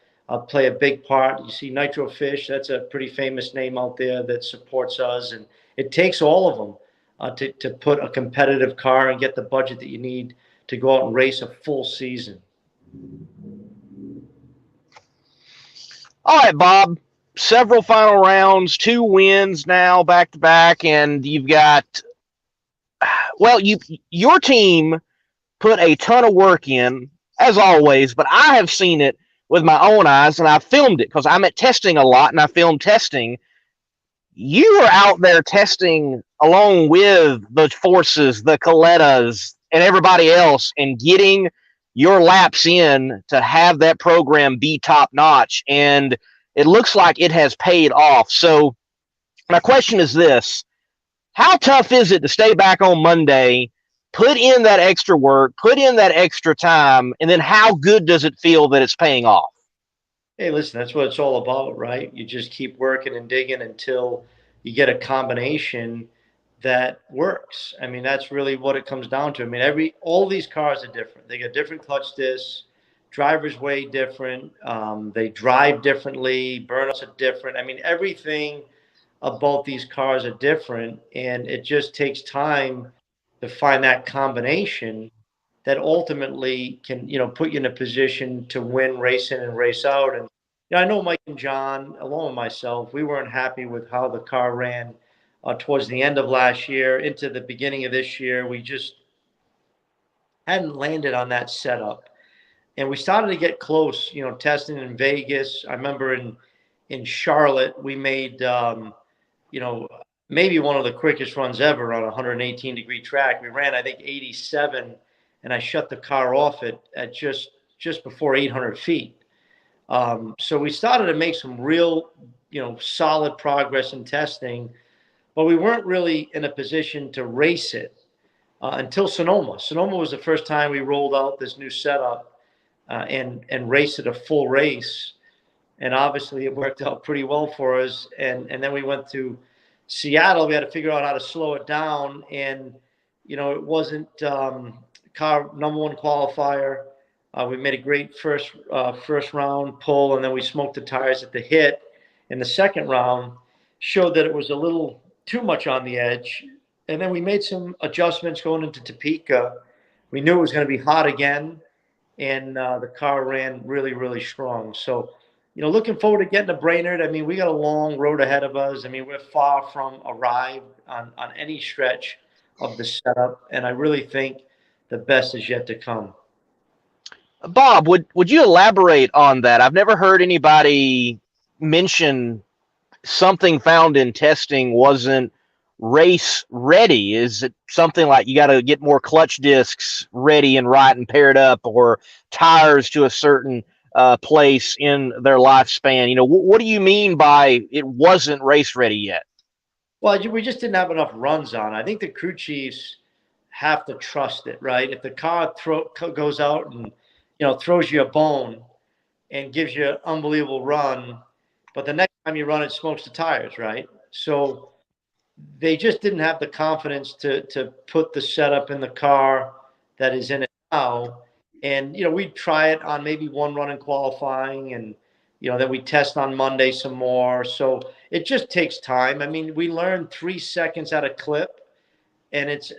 Speaker 7: play a big part. You see Nitro Fish, that's a pretty famous name out there that supports us. And it takes all of them to put a competitive car and get the budget that you need to go out and race a full season.
Speaker 2: All right, Bob, several final rounds, 2 wins now back to back, and you've got, your team put a ton of work in, as always, but I have seen it with my own eyes, and I filmed it because I'm at testing a lot, and I film testing. You were out there testing along with the Forces, the Colettas, and everybody else, and getting your laps in to have that program be top notch. And it looks like it has paid off. So my question is this: how tough is it to stay back on Monday, put in that extra work, put in that extra time, and then how good does it feel that it's paying off?
Speaker 7: Hey, listen, that's what it's all about, right? You just keep working and digging until you get a combination that works. I mean, that's really what it comes down to. I mean, all these cars are different. They got different clutch discs, driver's way different. They drive differently, burnouts are different. I mean, everything about these cars are different, and it just takes time to find that combination that ultimately can, put you in a position to win race in and race out. And I know Mike and John, along with myself, we weren't happy with how the car ran towards the end of last year into the beginning of this year. We just hadn't landed on that setup. And we started to get close, testing in Vegas. I remember in Charlotte, we made, maybe one of the quickest runs ever on a 118-degree track. We ran, I think, 87, and I shut the car off at just before 800 feet. So we started to make some real, solid progress in testing, but we weren't really in a position to race it until Sonoma. Sonoma was the first time we rolled out this new setup and raced it a full race. And obviously it worked out pretty well for us. And then we went to Seattle. We had to figure out how to slow it down. And, it wasn't car number one qualifier. We made a great first round pull, and then we smoked the tires at the hit. In the second round, showed that it was a little too much on the edge. And then we made some adjustments going into Topeka. We knew it was going to be hot again, and the car ran really, really strong. So, looking forward to getting to Brainerd. I mean, we got a long road ahead of us. I mean, we're far from arrived on any stretch of the setup, and I really think the best is yet to come.
Speaker 2: Bob, would you elaborate on that? I've never heard anybody mention something found in testing wasn't race ready? Is it something like you got to get more clutch discs ready and right and paired up, or tires to a certain place in their lifespan? What do you mean by it wasn't race ready yet?
Speaker 7: Well, we just didn't have enough runs on. I think the crew chiefs have to trust it, right? If the car goes out and throws you a bone and gives you an unbelievable run, but the next time you run it smokes the tires, right? So they just didn't have the confidence to put the setup in the car that is in it now. And we'd try it on maybe one run in qualifying, and then we test on Monday some more. So it just takes time. I mean, we learn 3 seconds at a clip, and it's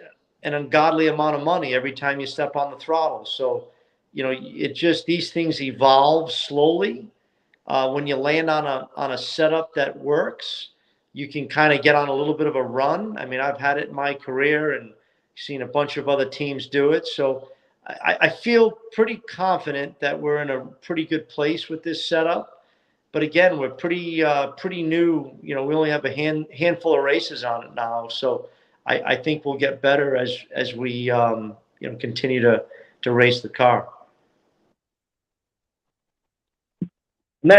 Speaker 7: an ungodly amount of money every time you step on the throttle. So it just, these things evolve slowly. When you land on a setup that works, you can kind of get on a little bit of a run. I mean, I've had it in my career and seen a bunch of other teams do it. So I feel pretty confident that we're in a pretty good place with this setup. But again, we're pretty new. We only have a handful of races on it now. So I think we'll get better as we continue to race the car.
Speaker 1: And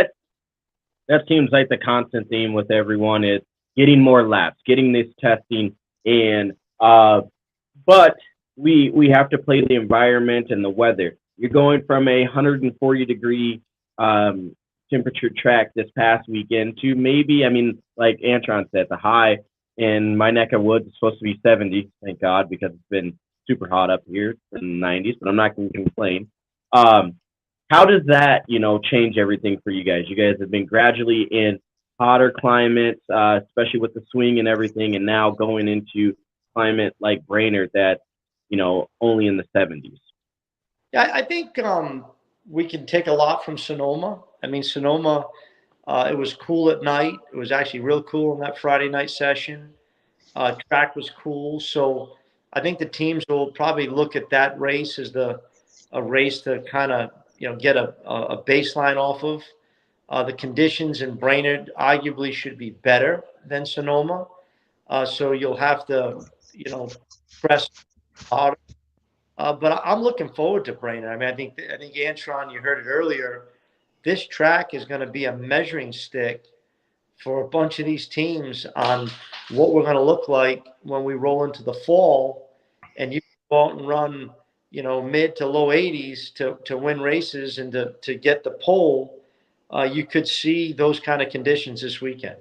Speaker 1: that seems like the constant theme with everyone is getting more laps, getting this testing in. But we have to play the environment and the weather. You're going from a 140-degree temperature track this past weekend to maybe, I mean, like Antron said, the high in my neck of woods is supposed to be 70, thank God, because it's been super hot up here in the 90s, but I'm not going to complain. How does that, change everything for you guys? You guys have been gradually in hotter climates, especially with the swing and everything, and now going into climate like Brainerd that, only in the 70s.
Speaker 7: Yeah, I think we can take a lot from Sonoma. I mean, Sonoma, it was cool at night. It was actually real cool in that Friday night session. Track was cool. So I think the teams will probably look at that race as a race to kind of, get a baseline off of. The conditions in Brainerd arguably should be better than Sonoma. So you'll have to, press harder. But I'm looking forward to Brainerd. I mean, I think Antron, you heard it earlier, this track is going to be a measuring stick for a bunch of these teams on what we're going to look like when we roll into the fall, and you go out and run, mid to low 80s to win races and to get the pole. You could see those kind of conditions this weekend.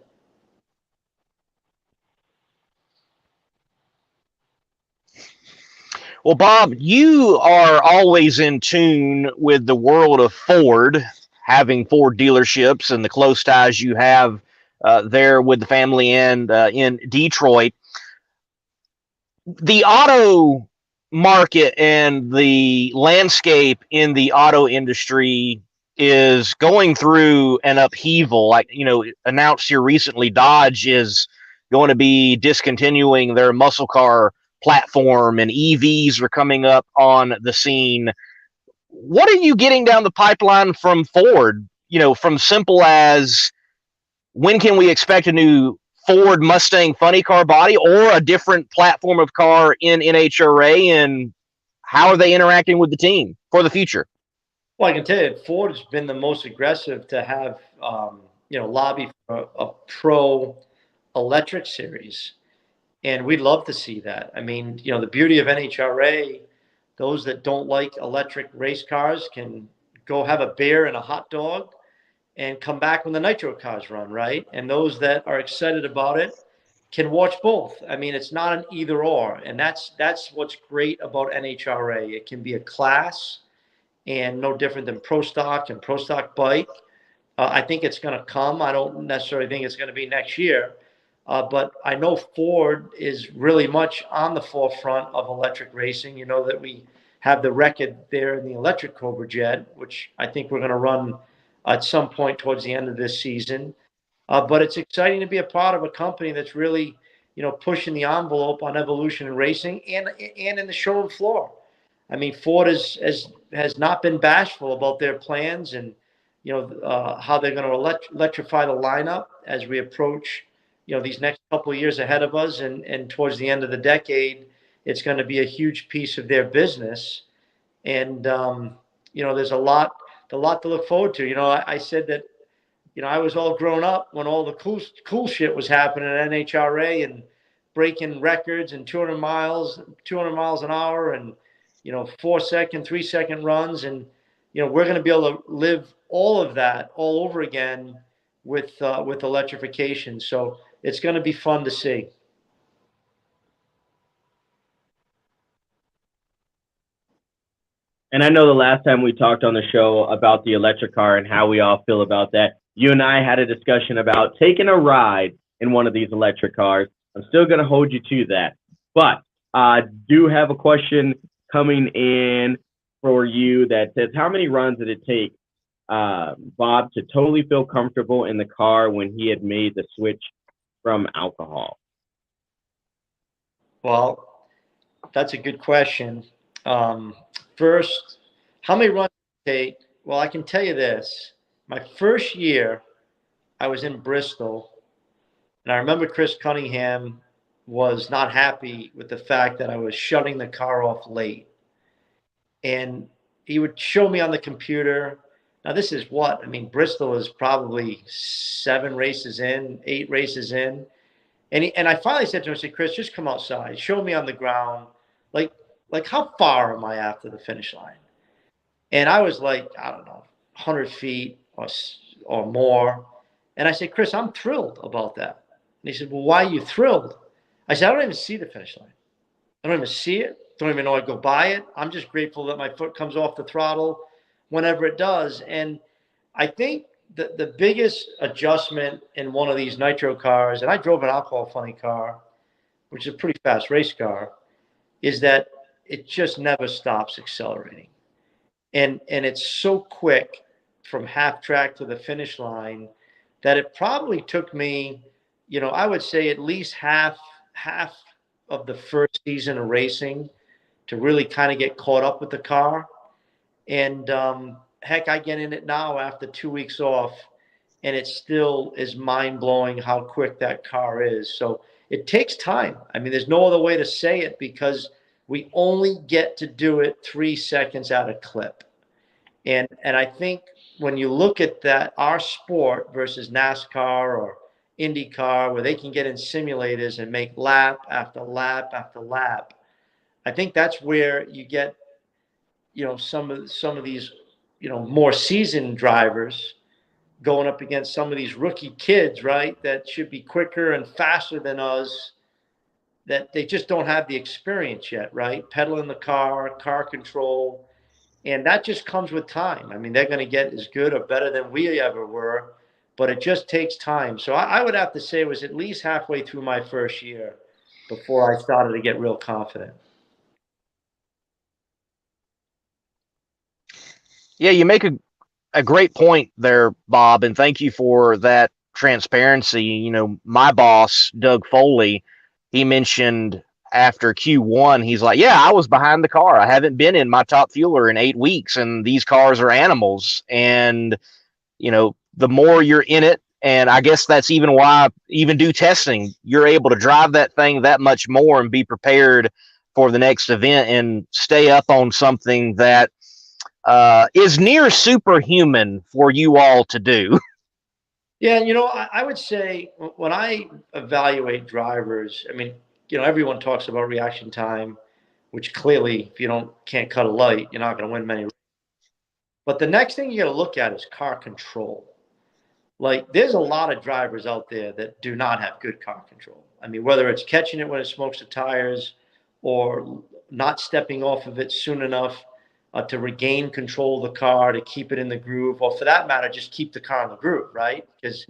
Speaker 2: Well, Bob, you are always in tune with the world of Ford, having Ford dealerships and the close ties you have there with the family and in Detroit. The auto market and the landscape in the auto industry is going through an upheaval. Like, announced here recently, Dodge is going to be discontinuing their muscle car platform, and EVs are coming up on the scene. What are you getting down the pipeline from Ford? From simple as, when can we expect a new Ford Mustang funny car body or a different platform of car in NHRA, and how are they interacting with the team for the future?
Speaker 7: Well, I can tell you, Ford has been the most aggressive to have, lobby for a pro electric series. And we'd love to see that. I mean, the beauty of NHRA, those that don't like electric race cars can go have a beer and a hot dog and come back when the nitro cars run, right? And those that are excited about it can watch both. I mean, it's not an either or. And that's what's great about NHRA. It can be a class, and no different than Pro Stock and Pro Stock Bike. I think it's going to come. I don't necessarily think it's going to be next year. But I know Ford is really much on the forefront of electric racing. You know that we have the record there in the electric Cobra Jet, which I think we're going to run at some point towards the end of this season. But it's exciting to be a part of a company that's really, pushing the envelope on evolution in racing and in the showroom floor. I mean, Ford has not been bashful about their plans and, how they're going to electrify the lineup as we approach these next couple of years ahead of us, and towards the end of the decade, it's going to be a huge piece of their business. And there's a lot to look forward to. I said that I was all grown up when all the cool shit was happening at NHRA and breaking records and 200 miles an hour, and 4-second, 3-second runs, and we're going to be able to live all of that all over again with electrification. So it's going to be fun to see.
Speaker 1: And I know the last time we talked on the show about the electric car and how we all feel about that, you and I had a discussion about taking a ride in one of these electric cars. I'm still going to hold you to that. But I do have a question coming in for you that says, how many runs did it take Bob to totally feel comfortable in the car when he had made the switch from alcohol?
Speaker 7: Well, that's a good question. First, how many runs did it take? Well, I can tell you this. My first year, I was in Bristol, and I remember Chris Cunningham was not happy with the fact that I was shutting the car off late. And he would show me on the computer. Now, this is Bristol is probably 7 races in, 8 races in. And I finally said to him, I said, Chris, just come outside. Show me on the ground, like how far am I after the finish line? And I was like, I don't know, 100 feet or more. And I said, Chris, I'm thrilled about that. And he said, well, why are you thrilled? I said, I don't even see the finish line. I don't even see it. Don't even know I go by it. I'm just grateful that my foot comes off the throttle whenever it does. And I think the biggest adjustment in one of these nitro cars, and I drove an alcohol funny car, which is a pretty fast race car, is that it just never stops accelerating. And it's so quick from half track to the finish line that it probably took me, I would say at least half of the first season of racing to really kind of get caught up with the car. And heck, I get in it now after 2 weeks off, and it still is mind-blowing how quick that car is. So it takes time. I mean, there's no other way to say it, because we only get to do it 3 seconds at a clip. And I think when you look at that, our sport versus NASCAR or IndyCar, where they can get in simulators and make lap after lap after lap, I think that's where you get, some of these, more seasoned drivers going up against some of these rookie kids, right, that should be quicker and faster than us, that they just don't have the experience yet, right? Pedaling the car control. And that just comes with time. I mean, they're going to get as good or better than we ever were, but it just takes time. So I would have to say it was at least halfway through my first year before I started to get real confident.
Speaker 2: Yeah, you make a great point there, Bob, and thank you for that transparency. My boss, Doug Foley, he mentioned after Q1, he's like, yeah, I was behind the car. I haven't been in my top fueler in 8 weeks, and these cars are animals. And, the more you're in it, and I guess that's even why, even do testing, you're able to drive that thing that much more and be prepared for the next event and stay up on something that is near superhuman for you all to do.
Speaker 7: Yeah, I would say when I evaluate drivers, I mean, everyone talks about reaction time, which clearly, if you can't cut a light, you're not going to win many. But the next thing you got to look at is car control. Like, there's a lot of drivers out there that do not have good car control. I mean, whether it's catching it when it smokes the tires or not stepping off of it soon enough to regain control of the car, to keep it in the groove, or for that matter, just keep the car in the groove, right? Because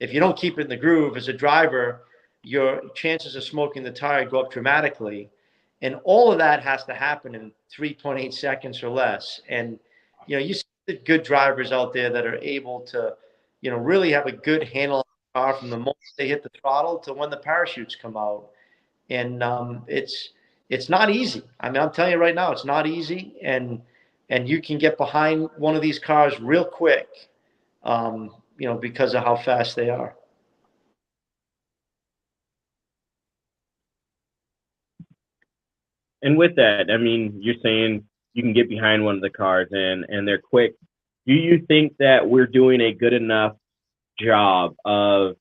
Speaker 7: if you don't keep it in the groove as a driver, your chances of smoking the tire go up dramatically. And all of that has to happen in 3.8 seconds or less. And, you see the good drivers out there that are able to, really have a good handle on the car from the moment they hit the throttle to when the parachutes come out. And it's not easy. I mean, I'm telling you right now, it's not easy. And you can get behind one of these cars real quick, because of how fast they are.
Speaker 1: And with that, I mean, you're saying you can get behind one of the cars and they're quick. Do you think that we're doing a good enough job of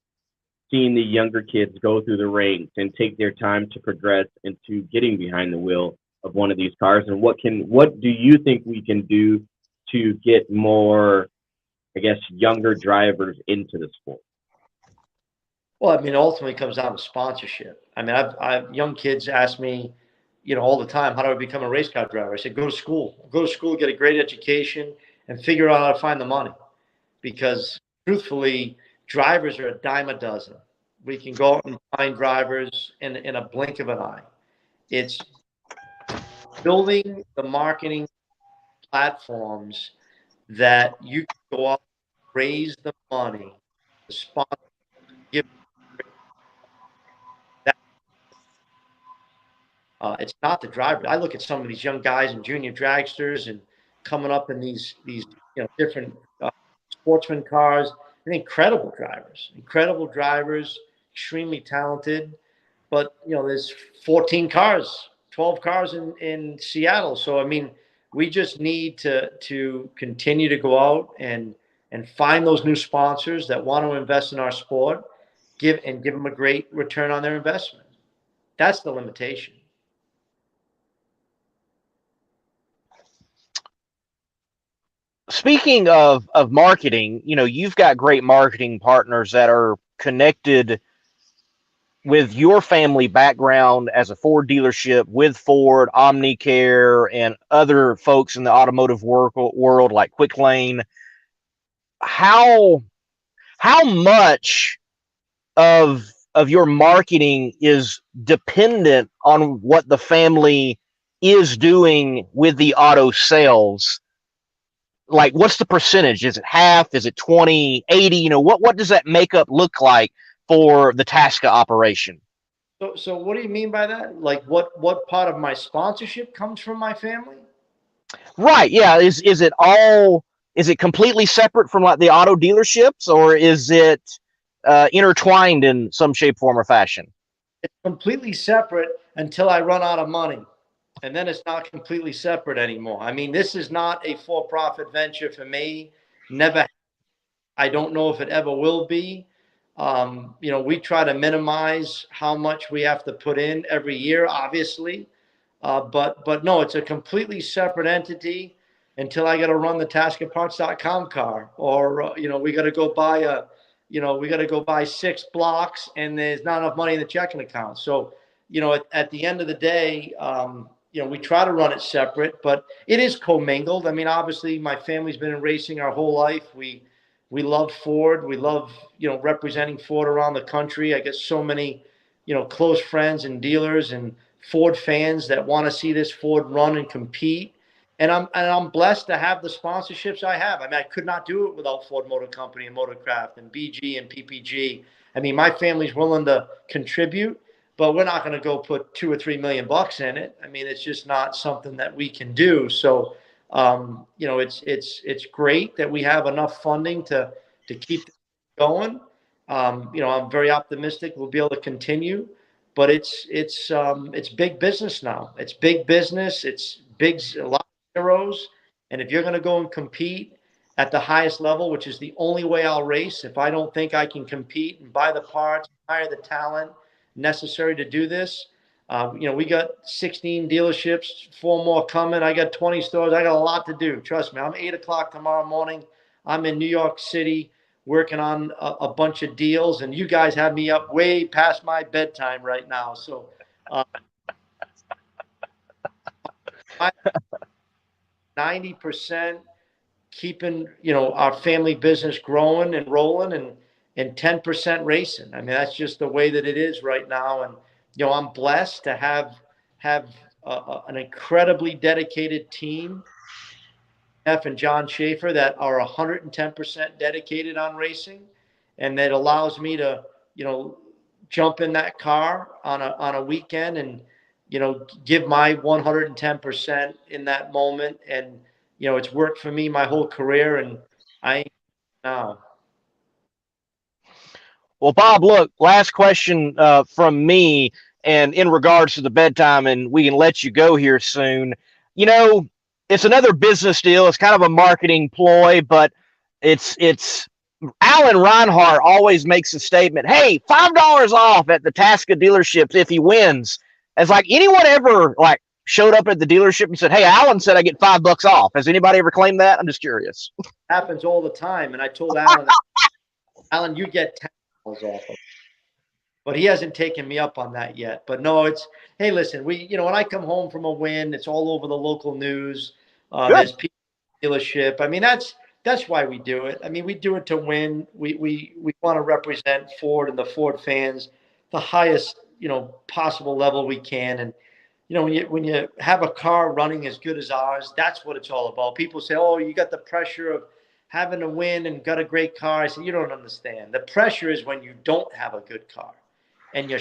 Speaker 1: seeing the younger kids go through the ranks and take their time to progress into getting behind the wheel of one of these cars? And what do you think we can do to get more, I guess, younger drivers into the sport?
Speaker 7: Well, I mean, ultimately it comes down to sponsorship. I mean, I've young kids ask me, all the time, how do I become a race car driver? I said, go to school, get a great education, and figure out how to find the money. Because truthfully, drivers are a dime a dozen. We can go out and find drivers in a blink of an eye. It's building the marketing platforms that you can go out, raise the money, the sponsor, give that. It's not the driver. I look at some of these young guys and junior dragsters and coming up in these different sportsman cars. They're incredible drivers, extremely talented. But there's 14 cars, 12 cars in Seattle. So I mean, we just need to continue to go out and find those new sponsors that want to invest in our sport, give them a great return on their investment. That's the limitation.
Speaker 2: Speaking of marketing, you've got great marketing partners that are connected with your family background as a Ford dealership, with Ford, Omnicare, and other folks in the automotive world like Coughlin. How much of your marketing is dependent on what the family is doing with the auto sales? Like, what's the percentage? Is it half? Is it 20, 80? What does that makeup look like for the Tasca operation?
Speaker 7: So what do you mean by that? Like, what part of my sponsorship comes from my family?
Speaker 2: Right. Yeah. Is it completely separate from like the auto dealerships, or is it intertwined in some shape, form, or fashion?
Speaker 7: It's completely separate until I run out of money. And then it's not completely separate anymore. I mean, this is not a for-profit venture for me. Never. I don't know if it ever will be. We try to minimize how much we have to put in every year, obviously. But no, it's a completely separate entity until I got to run the TascaParts.com car, or we got to go buy 6 blocks, and there's not enough money in the checking account. So, at the end of the day, we try to run it separate, but it is commingled. I mean, obviously, my family's been in racing our whole life. We love Ford. We love, representing Ford around the country. I get so many, close friends and dealers and Ford fans that want to see this Ford run and compete. And I'm blessed to have the sponsorships I have. I mean, I could not do it without Ford Motor Company and Motorcraft and BG and PPG. I mean, my family's willing to contribute, but we're not going to go put $2 or $3 million in it. I mean, it's just not something that we can do. So, it's great that we have enough funding to keep going. I'm very optimistic we'll be able to continue, but it's big business now. It's big business. It's a lot of zeros. And if you're going to go and compete at the highest level, which is the only way I'll race, if I don't think I can compete and buy the parts, hire the talent necessary to do this, we got 16 dealerships, 4 more coming. I got 20 stores. I got a lot to do. Trust me. I'm 8 o'clock tomorrow morning. I'm in New York City working on a bunch of deals, and you guys have me up way past my bedtime right now. So 90% keeping, our family business growing and rolling, and 10% racing. I mean, that's just the way that it is right now. And, I'm blessed to have an incredibly dedicated team, F and John Schaefer, that are 110% dedicated on racing. And that allows me to, jump in that car on a weekend and, give my 110% in that moment. And, it's worked for me my whole career, and I ain't now.
Speaker 2: Well, Bob, look, last question from me. And in regards to the bedtime, and we can let you go here soon, you know, it's another business deal. It's kind of a marketing ploy, but it's Alan Reinhart always makes a statement, hey, $5 off at the Tasca dealerships if he wins. It's like, anyone ever like showed up at the dealership and said, hey, Alan said I get $5 off. Has anybody ever claimed that? I'm just curious.
Speaker 7: Happens all the time. And I told Alan, Alan, you get $10 off. But he hasn't taken me up on that yet. But no, it's, hey, listen, when I come home from a win, it's all over the local news. There's people at the dealership. I mean, that's why we do it. I mean, we do it to win. We want to represent Ford and the Ford fans the highest, possible level we can. And, when you have a car running as good as ours, that's what it's all about. People say, oh, you got the pressure of having to win and got a great car. I said, you don't understand. The pressure is when you don't have a good car and you're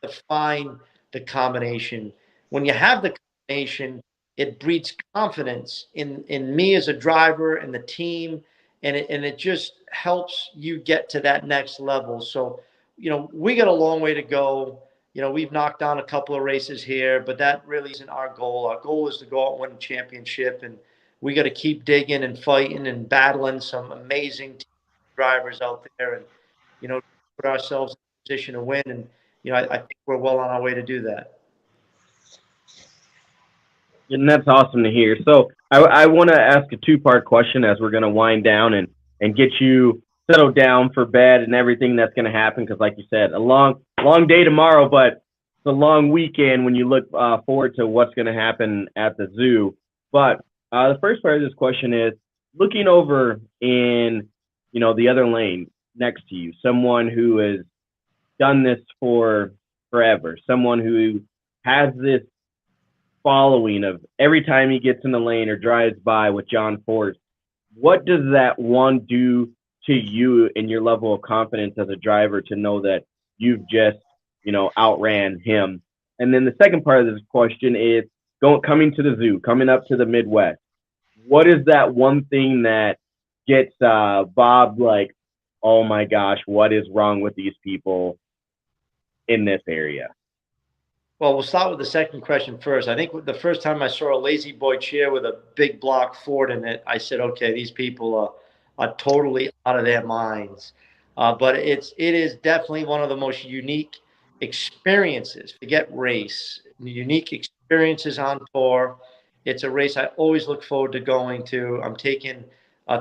Speaker 7: to find the combination. When you have the combination, it breeds confidence in me as a driver and the team, and it just helps you get to that next level. So, we got a long way to go. We've knocked down a couple of races here, but that really isn't our goal. Our goal is to go out and win a championship, and we got to keep digging and fighting and battling some amazing drivers out there, and put ourselves in a position to win. And I think we're well on our way to do that.
Speaker 1: And that's awesome to hear. So I want to ask a two-part question as we're going to wind down and get you settled down for bed and everything that's going to happen. Because like you said, a long day tomorrow, but it's a long weekend when you look forward to what's going to happen at the zoo. But the first part of this question is looking over in, the other lane next to you, someone who has done this for forever, someone who has this following of every time he gets in the lane or drives by with John Force. What does that one do to you and your level of confidence as a driver to know that you've just, outran him? And then the second part of this question is coming to the zoo, coming up to the Midwest. What is that one thing that gets Bob like, oh my gosh, what is wrong with these people in this area?
Speaker 7: Well, we'll start with the second question first. I think the first time I saw a lazy boy chair with a big block Ford in it, I said, okay, these people are totally out of their minds. But it is definitely one of the most unique experiences. Forget race, unique experiences on tour. It's a race I always look forward to going to. I'm taking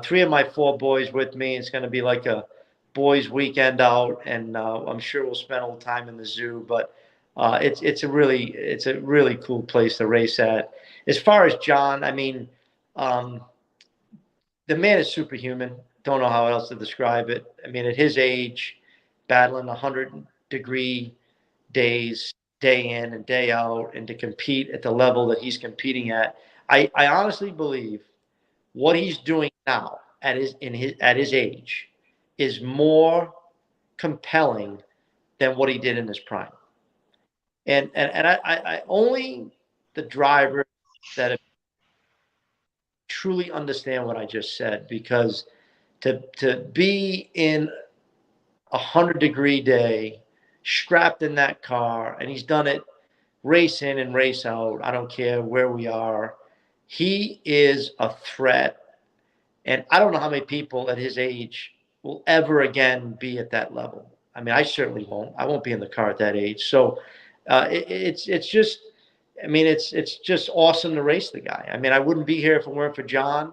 Speaker 7: 3 of my 4 boys with me. It's going to be like a boys' weekend out, and I'm sure we'll spend a little time in the zoo. But it's a really cool place to race at. As far as John, I mean, the man is superhuman. Don't know how else to describe it. I mean, at his age, battling 100-degree days, day in and day out, and to compete at the level that he's competing at, I honestly believe what he's doing now at his age is more compelling than what he did in his prime. And I only the drivers that have truly understand what I just said, because to be in 100-degree day, strapped in that car, and he's done it race in and race out. I don't care where we are. He is a threat. And I don't know how many people at his age will ever again be at that level. I mean, I certainly won't. I won't be in the car at that age. So it's just, I mean, it's just awesome to race the guy. I mean, I wouldn't be here if it weren't for John.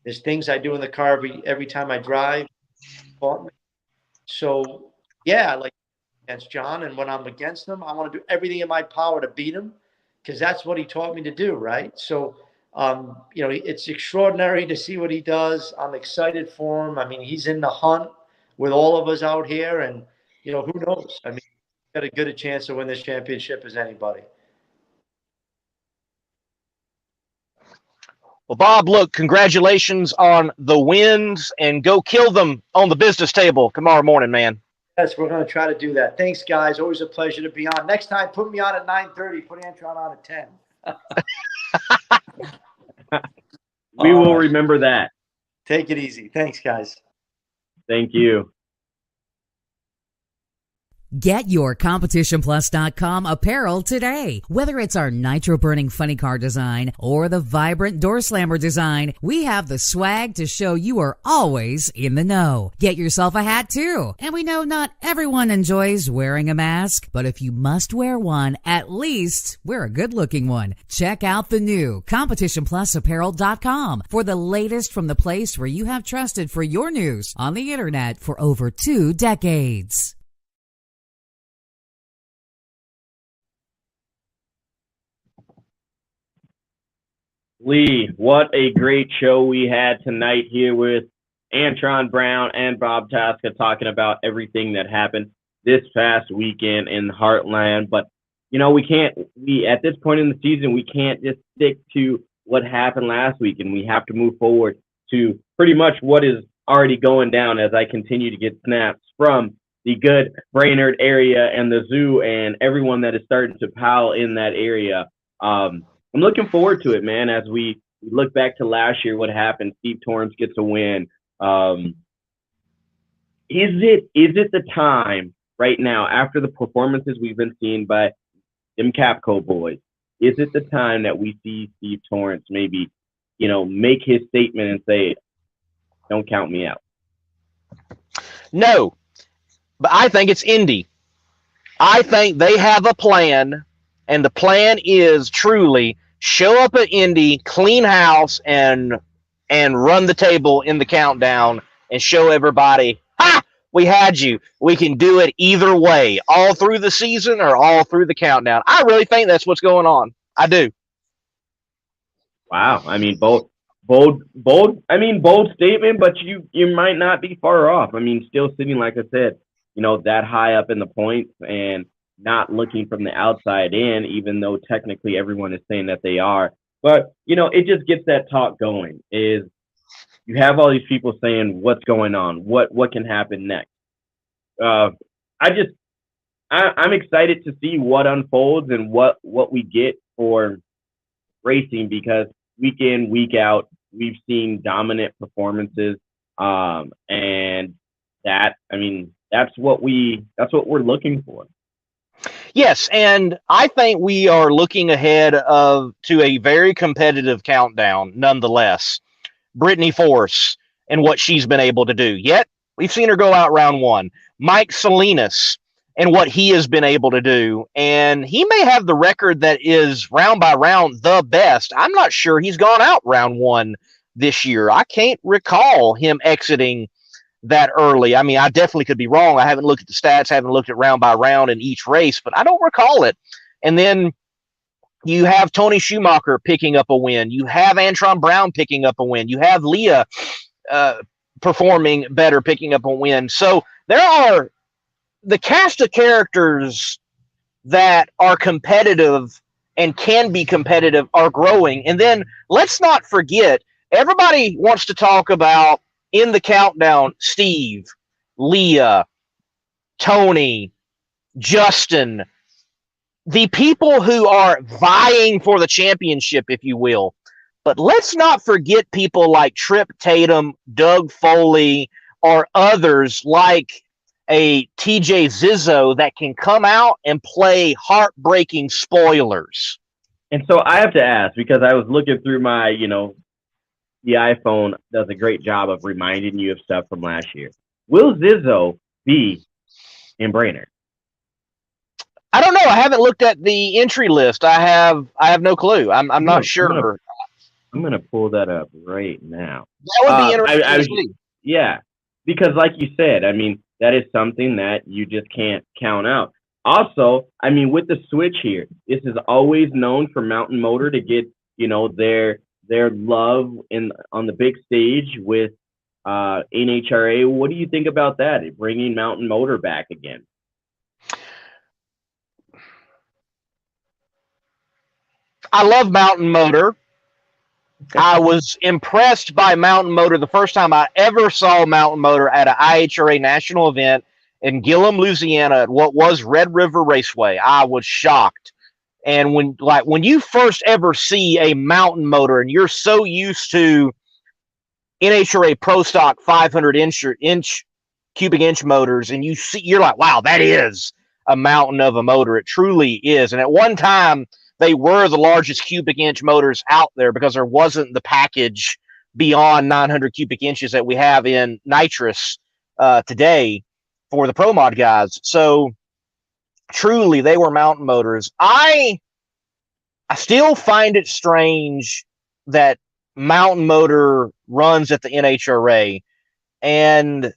Speaker 7: There's things I do in the car every time I drive. So yeah, like against John, and when I'm against him, I want to do everything in my power to beat him, because that's what he taught me to do, right? So it's extraordinary to see what he does. I'm excited for him. I mean, he's in the hunt with all of us out here, and who knows? I mean, he's got as good a chance to win this championship as anybody.
Speaker 2: Well, Bob, look, congratulations on the wins, and go kill them on the business table tomorrow morning, man.
Speaker 7: Yes, we're going to try to do that. Thanks, guys. Always a pleasure to be on. Next time, put me on at 9:30. Put Antron on at 10.
Speaker 1: We will remember that.
Speaker 7: Take it easy. Thanks, guys.
Speaker 1: Thank you.
Speaker 8: Get your CompetitionPlus.com apparel today. Whether it's our nitro-burning funny car design or the vibrant door slammer design, we have the swag to show you are always in the know. Get yourself a hat too. And we know not everyone enjoys wearing a mask, but if you must wear one, at least wear a good-looking one. Check out the new CompetitionPlusApparel.com for the latest from the place where you have trusted for your news on the internet for over 2 decades.
Speaker 1: Lee, what a great show we had tonight here with Antron Brown and Bob Tasca talking about everything that happened this past weekend in Heartland. But, we at this point in the season, we can't just stick to what happened last week, and we have to move forward to pretty much what is already going down as I continue to get snaps from the good Brainerd area and the zoo and everyone that is starting to pile in that area. I'm looking forward to it, man, as we look back to last year, what happened. Steve Torrance gets a win. Is it the time right now, after the performances we've been seeing by them Capco boys, is it the time that we see Steve Torrance maybe, make his statement and say, don't count me out?
Speaker 2: No, but I think it's Indy. I think they have a plan. And the plan is truly show up at Indy, clean house, and run the table in the countdown and show everybody, we had you. We can do it either way, all through the season or all through the countdown. I really think that's what's going on. I do.
Speaker 1: Wow. I mean, bold statement, but you might not be far off. I mean, still sitting, like I said, that high up in the points and not looking from the outside in, even though technically everyone is saying that they are. But, it just gets that talk going, is you have all these people saying what's going on, what can happen next. I'm excited to see what unfolds and what we get for racing, because week in, week out, we've seen dominant performances. And that's what we're looking for.
Speaker 2: Yes, and I think we are looking ahead to a very competitive countdown nonetheless. Brittany Force and what she's been able to do. Yet, we've seen her go out round one. Mike Salinas and what he has been able to do. And he may have the record that is round by round the best. I'm not sure he's gone out round one this year. I can't recall him exiting that early. I mean, I definitely could be wrong. I haven't looked at the stats, haven't looked at round by round in each race, but I don't recall it. And then you have Tony Schumacher picking up a win. You have Antron Brown picking up a win. You have Leah performing better, picking up a win. So there are the cast of characters that are competitive and can be competitive are growing. And then let's not forget, everybody wants to talk about in the countdown, Steve, Leah, Tony, Justin, the people who are vying for the championship, if you will. But let's not forget people like Trip Tatum, Doug Foley, or others like a TJ Zizzo that can come out and play heartbreaking spoilers.
Speaker 1: And so I have to ask, because I was looking through my, the iPhone does a great job of reminding you of stuff from last year. Will Zizzo be in Brainerd?
Speaker 2: I don't know. I haven't looked at the entry list. I have no clue. I'm not sure.
Speaker 1: I'm gonna pull that up right now.
Speaker 2: That would be interesting.
Speaker 1: Yeah, because like you said, I mean, that is something that you just can't count out. Also, I mean, with the switch here, this is always known for Mountain Motor to get, their love on the big stage with NHRA. What do you think about that? Bringing Mountain Motor back again?
Speaker 2: I love Mountain Motor. I was impressed by Mountain Motor the first time I ever saw Mountain Motor at an IHRA national event in Gillum, Louisiana, at what was Red River Raceway. I was shocked. And when you first ever see a Mountain Motor and you're so used to NHRA Pro Stock 500 cubic inch motors, and you're like, wow, that is a mountain of a motor. It truly is. And at one time, they were the largest cubic inch motors out there because there wasn't the package beyond 900 cubic inches that we have in nitrous today for the Pro Mod guys. So truly, they were mountain motors. I still find it strange that mountain motor runs at the NHRA, and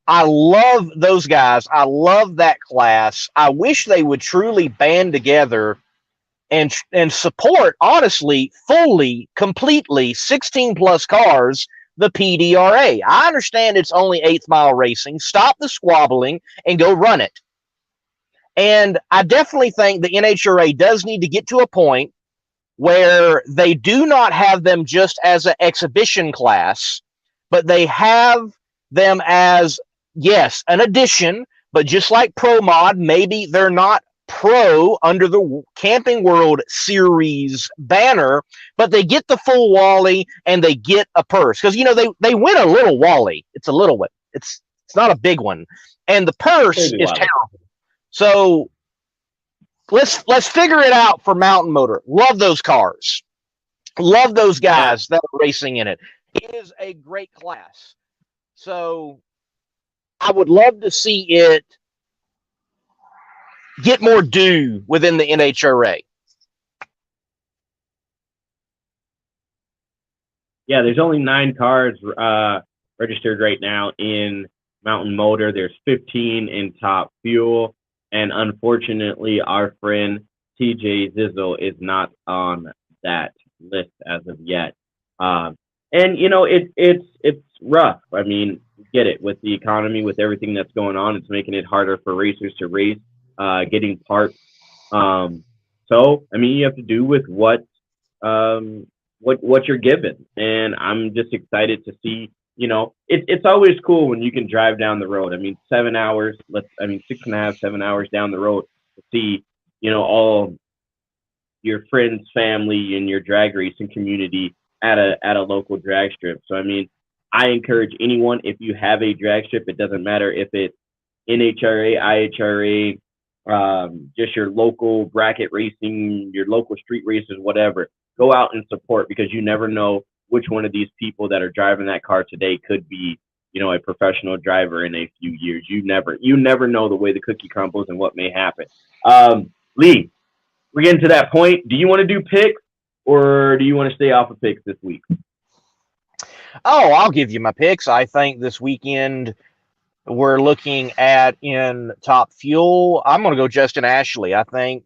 Speaker 2: I love those guys. I love that class. I wish they would truly band together and support, honestly, fully, completely 16 plus cars, the PDRA. I understand it's only 8th mile racing. Stop the squabbling and go run it. And I definitely think the NHRA does need to get to a point where they do not have them just as an exhibition class, but they have them as, yes, an addition, but just like Pro Mod, maybe they're not pro under the Camping World Series banner, but they get the full Wally and they get a purse. Because, you know, they win a little Wally. It's a little one. It's not a big one. And the purse is terrible. So let's figure it out for Mountain Motor. Love those cars. Love those guys that are racing in it. It is a great class. So I would love to see it get more due within the NHRA.
Speaker 1: Yeah, there's only 9 cars registered right now in Mountain Motor. There's 15 in Top Fuel. And unfortunately, our friend TJ Zizzo is not on that list as of yet. And you know, it's rough. I mean, get it, with the economy, with everything that's going on, it's making it harder for racers to race, getting parts. So I mean, you have to do with what you're given. And I'm just excited to see. You know, it's always cool when you can drive down the road. I mean, 7 hours, 6.5, 7 hours down the road to see, you know, all your friends, family, and your drag racing community at a local drag strip. So, I mean, I encourage anyone, if you have a drag strip, it doesn't matter if it's NHRA, IHRA, just your local bracket racing, your local street races, whatever, go out and support, because you never know which one of these people that are driving that car today could be, you know, a professional driver in a few years. You never know the way the cookie crumbles and what may happen. Lee, we're getting to that point. Do you want to do picks, or do you want to stay off of picks this week?
Speaker 2: Oh, I'll give you my picks. I think this weekend we're looking at in Top Fuel, I'm going to go Justin Ashley. I think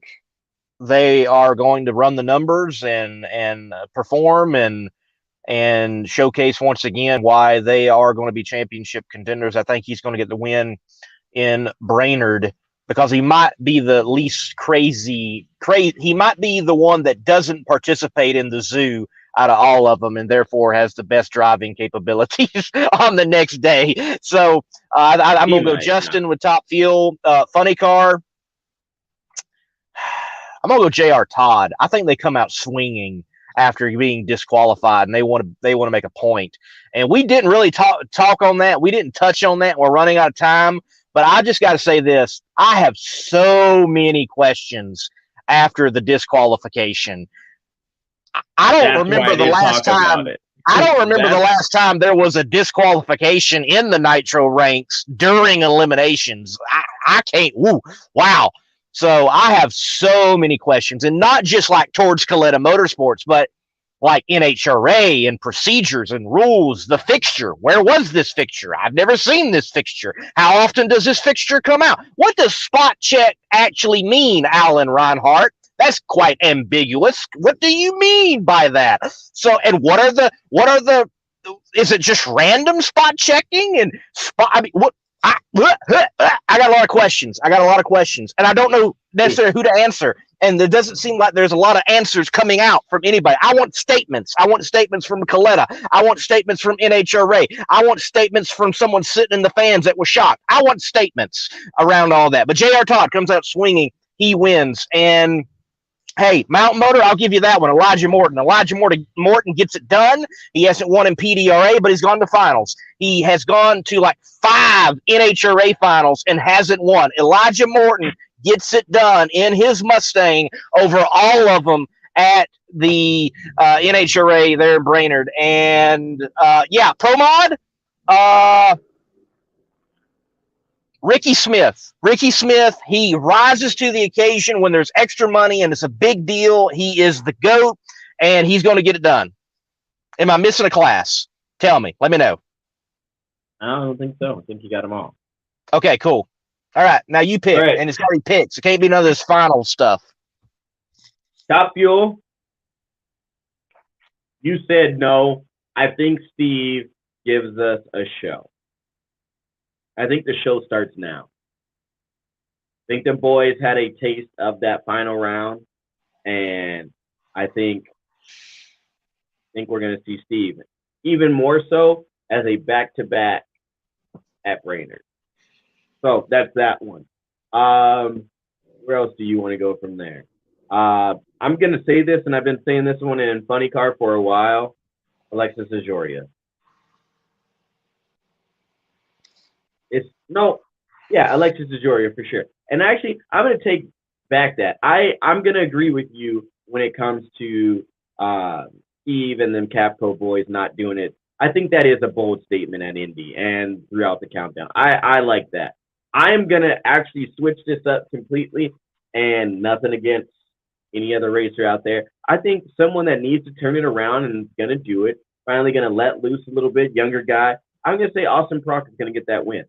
Speaker 2: they are going to run the numbers and perform and showcase once again why they are going to be championship contenders. I think he's going to get the win in Brainerd because he might be the least crazy. He might be the one that doesn't participate in the zoo out of all of them, and therefore has the best driving capabilities on the next day. So I'm going to go Justin with Top Fuel. Funny car, I'm going to go JR Todd. I think they come out swinging after being disqualified, and they want to make a point. And we didn't really talk on that. We didn't touch on that. We're running out of time. But I just got to say this. I have so many questions after the disqualification. I don't remember the last time. I don't remember the last time there was a disqualification in the Nitro ranks during eliminations. I can't. Woo, wow. So I have so many questions, and not just like towards Coletta Motorsports, but like NHRA and procedures and rules, the fixture. Where was this fixture? I've never seen this fixture. How often does this fixture come out? What does spot check actually mean, Alan Reinhart? That's quite ambiguous. What do you mean by that? So, and what are the, is it just random spot checking and spot? I mean, what? I got a lot of questions. And I don't know necessarily who to answer. And it doesn't seem like there's a lot of answers coming out from anybody. I want statements. I want statements from Coletta. I want statements from NHRA. I want statements from someone sitting in the fans that was shocked. I want statements around all that. But JR Todd comes out swinging. He wins. And Hey, Mountain Motor, I'll give you that one. Elijah Morton. Morton gets it done. He hasn't won in PDRA, but he's gone to finals. He has gone to like 5 NHRA finals and hasn't won. Elijah Morton gets it done in his Mustang over all of them at the NHRA there in Brainerd. And Pro Mod, Ricky Smith, he rises to the occasion when there's extra money and it's a big deal. He is the GOAT, and he's going to get it done. Am I missing a class? Tell me. Let me know.
Speaker 1: I don't think so. I think you got them all.
Speaker 2: Okay, cool. All right, now you pick,
Speaker 1: right.
Speaker 2: And it's got to be picks. It can't be none of this final stuff.
Speaker 1: Top Fuel. You said no. I think Steve gives us a show. I think the show starts now. I think the boys had a taste of that final round, and I think we're going to see Steve even more so as a back-to-back at Brainerd. So that's that one. Where else do you want to go from there? I'm going to say this, and I've been saying this one in Funny Car for a while. Alexis Ajoria. Alexis Ajoria for sure. And actually, I'm going to take back that. I'm going to agree with you when it comes to Steve and them Capco boys not doing it. I think that is a bold statement at Indy and throughout the countdown. I like that. I'm going to actually switch this up completely, and nothing against any other racer out there. I think someone that needs to turn it around and is going to do it, finally going to let loose a little bit, younger guy. I'm going to say Austin Prock is going to get that win.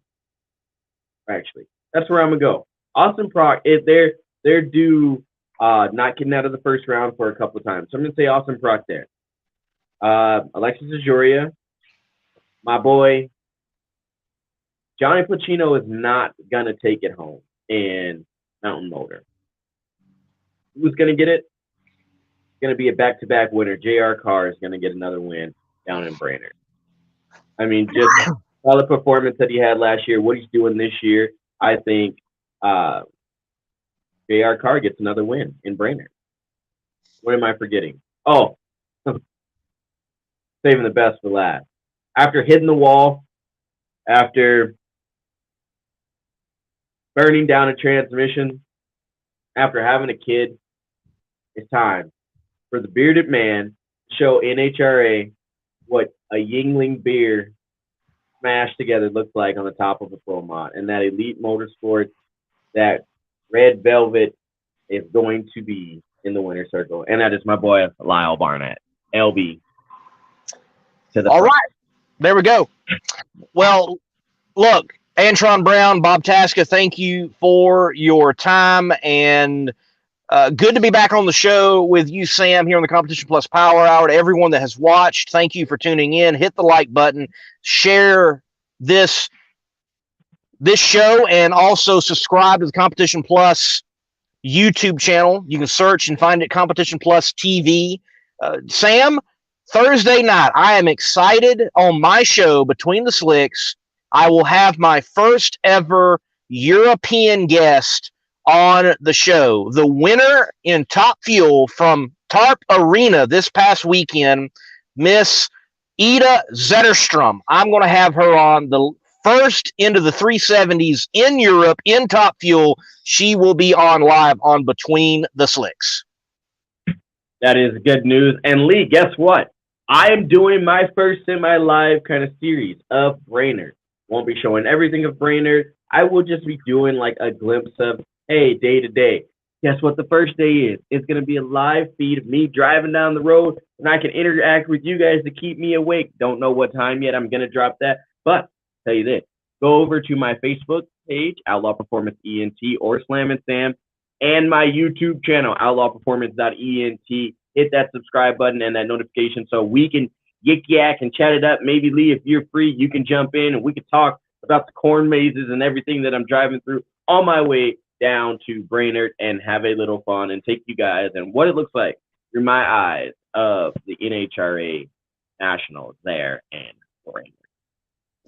Speaker 1: Actually, that's where I'm going to go. Austin Prock, they're due not getting out of the first round for a couple of times. So I'm going to say Austin Prock there. Alexis Ajoria, my boy, Johnny Placino is not going to take it home in Mountain Motor. Who's going to get it? It's going to be a back-to-back winner. JR Carr is going to get another win down in Brainerd. I mean, just all the performance that he had last year, what he's doing this year, I think JR Carr gets another win in Brainerd. What am I forgetting? Oh, saving the best for last. After hitting the wall, after burning down a transmission, after having a kid, it's time for the bearded man to show NHRA what a Yingling beer smashed together looks like on the top of a Pro Mod. And that Elite Motorsports, that red velvet is going to be in the winner's circle. And that is my boy, Lyle Barnett, LB.
Speaker 2: All right. There we go. Well, look, Antron Brown, Bob Tasca, thank you for your time, and good to be back on the show with you, Sam, here on the Competition Plus Power Hour. To everyone that has watched, thank you for tuning in. Hit the like button, share this show, and also subscribe to the Competition Plus YouTube channel. You can search and find it, Competition Plus TV. Sam, Thursday night, I am excited on my show, Between the Slicks. I will have my first ever European guest on the show. The winner in Top Fuel from Tarp Arena this past weekend, Miss Ida Zetterstrom. I'm going to have her on, the first into the 370s in Europe in Top Fuel. She will be on live on Between the Slicks.
Speaker 1: That is good news. And Lee, guess what? I am doing my first semi-live kind of series of Brainerd. Won't be showing everything of Brainerd. I will just be doing like a glimpse of, hey, day to day. Guess what the first day is? It's going to be a live feed of me driving down the road, and I can interact with you guys to keep me awake. Don't know what time yet I'm going to drop that, but I'll tell you this. Go over to my Facebook page, Outlaw Performance ENT, or Slam and Sam, and my YouTube channel, outlawperformance.ent. Hit that subscribe button and that notification so we can yik yak and chat it up. Maybe, Lee, if you're free, you can jump in and we can talk about the corn mazes and everything that I'm driving through on my way down to Brainerd and have a little fun and take you guys and what it looks like through my eyes of the NHRA Nationals there in Brainerd.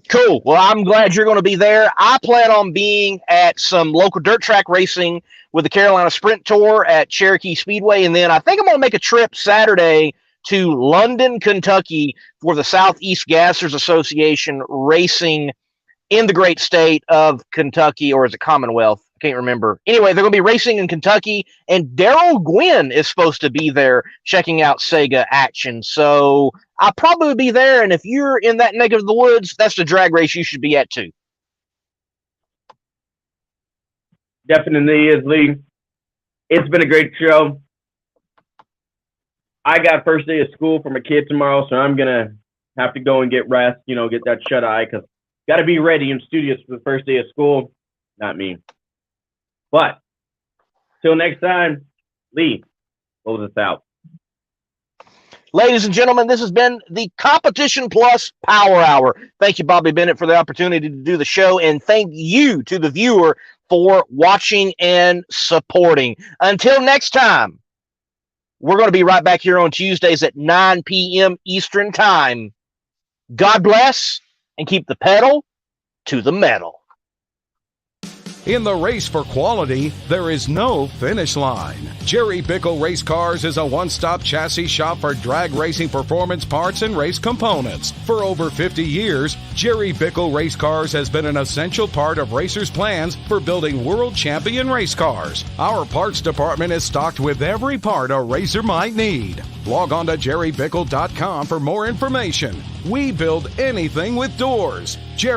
Speaker 2: Cool. Well, I'm glad you're going to be there. I plan on being at some local dirt track racing with the Carolina Sprint Tour at Cherokee Speedway. And then I think I'm going to make a trip Saturday to London, Kentucky for the Southeast Gassers Association racing in the great state of Kentucky, or is it Commonwealth? I can't remember. Anyway, they're going to be racing in Kentucky, and Daryl Gwynn is supposed to be there checking out Sega action. So I'll probably be there, and if you're in that neck of the woods, that's the drag race you should be at too.
Speaker 1: Definitely is, Lee. It's been a great show. I got first day of school for my kid tomorrow, so I'm going to have to go and get rest, get that shut eye, because got to be ready and studious for the first day of school. Not me. But till next time, Lee, close us out.
Speaker 2: Ladies and gentlemen, this has been the Competition Plus Power Hour. Thank you, Bobby Bennett, for the opportunity to do the show, and thank you to the viewer for watching and supporting. Until next time, we're going to be right back here on Tuesdays at 9 p.m. Eastern Time. God bless, and keep the pedal to the metal.
Speaker 9: In the race for quality, there is no finish line. Jerry Bickle Race Cars is a one-stop chassis shop for drag racing performance parts and race components. For over 50 years, Jerry Bickle Race Cars has been an essential part of racers' plans for building world champion race cars. Our parts department is stocked with every part a racer might need. Log on to jerrybickle.com for more information. We build anything with doors. Jerry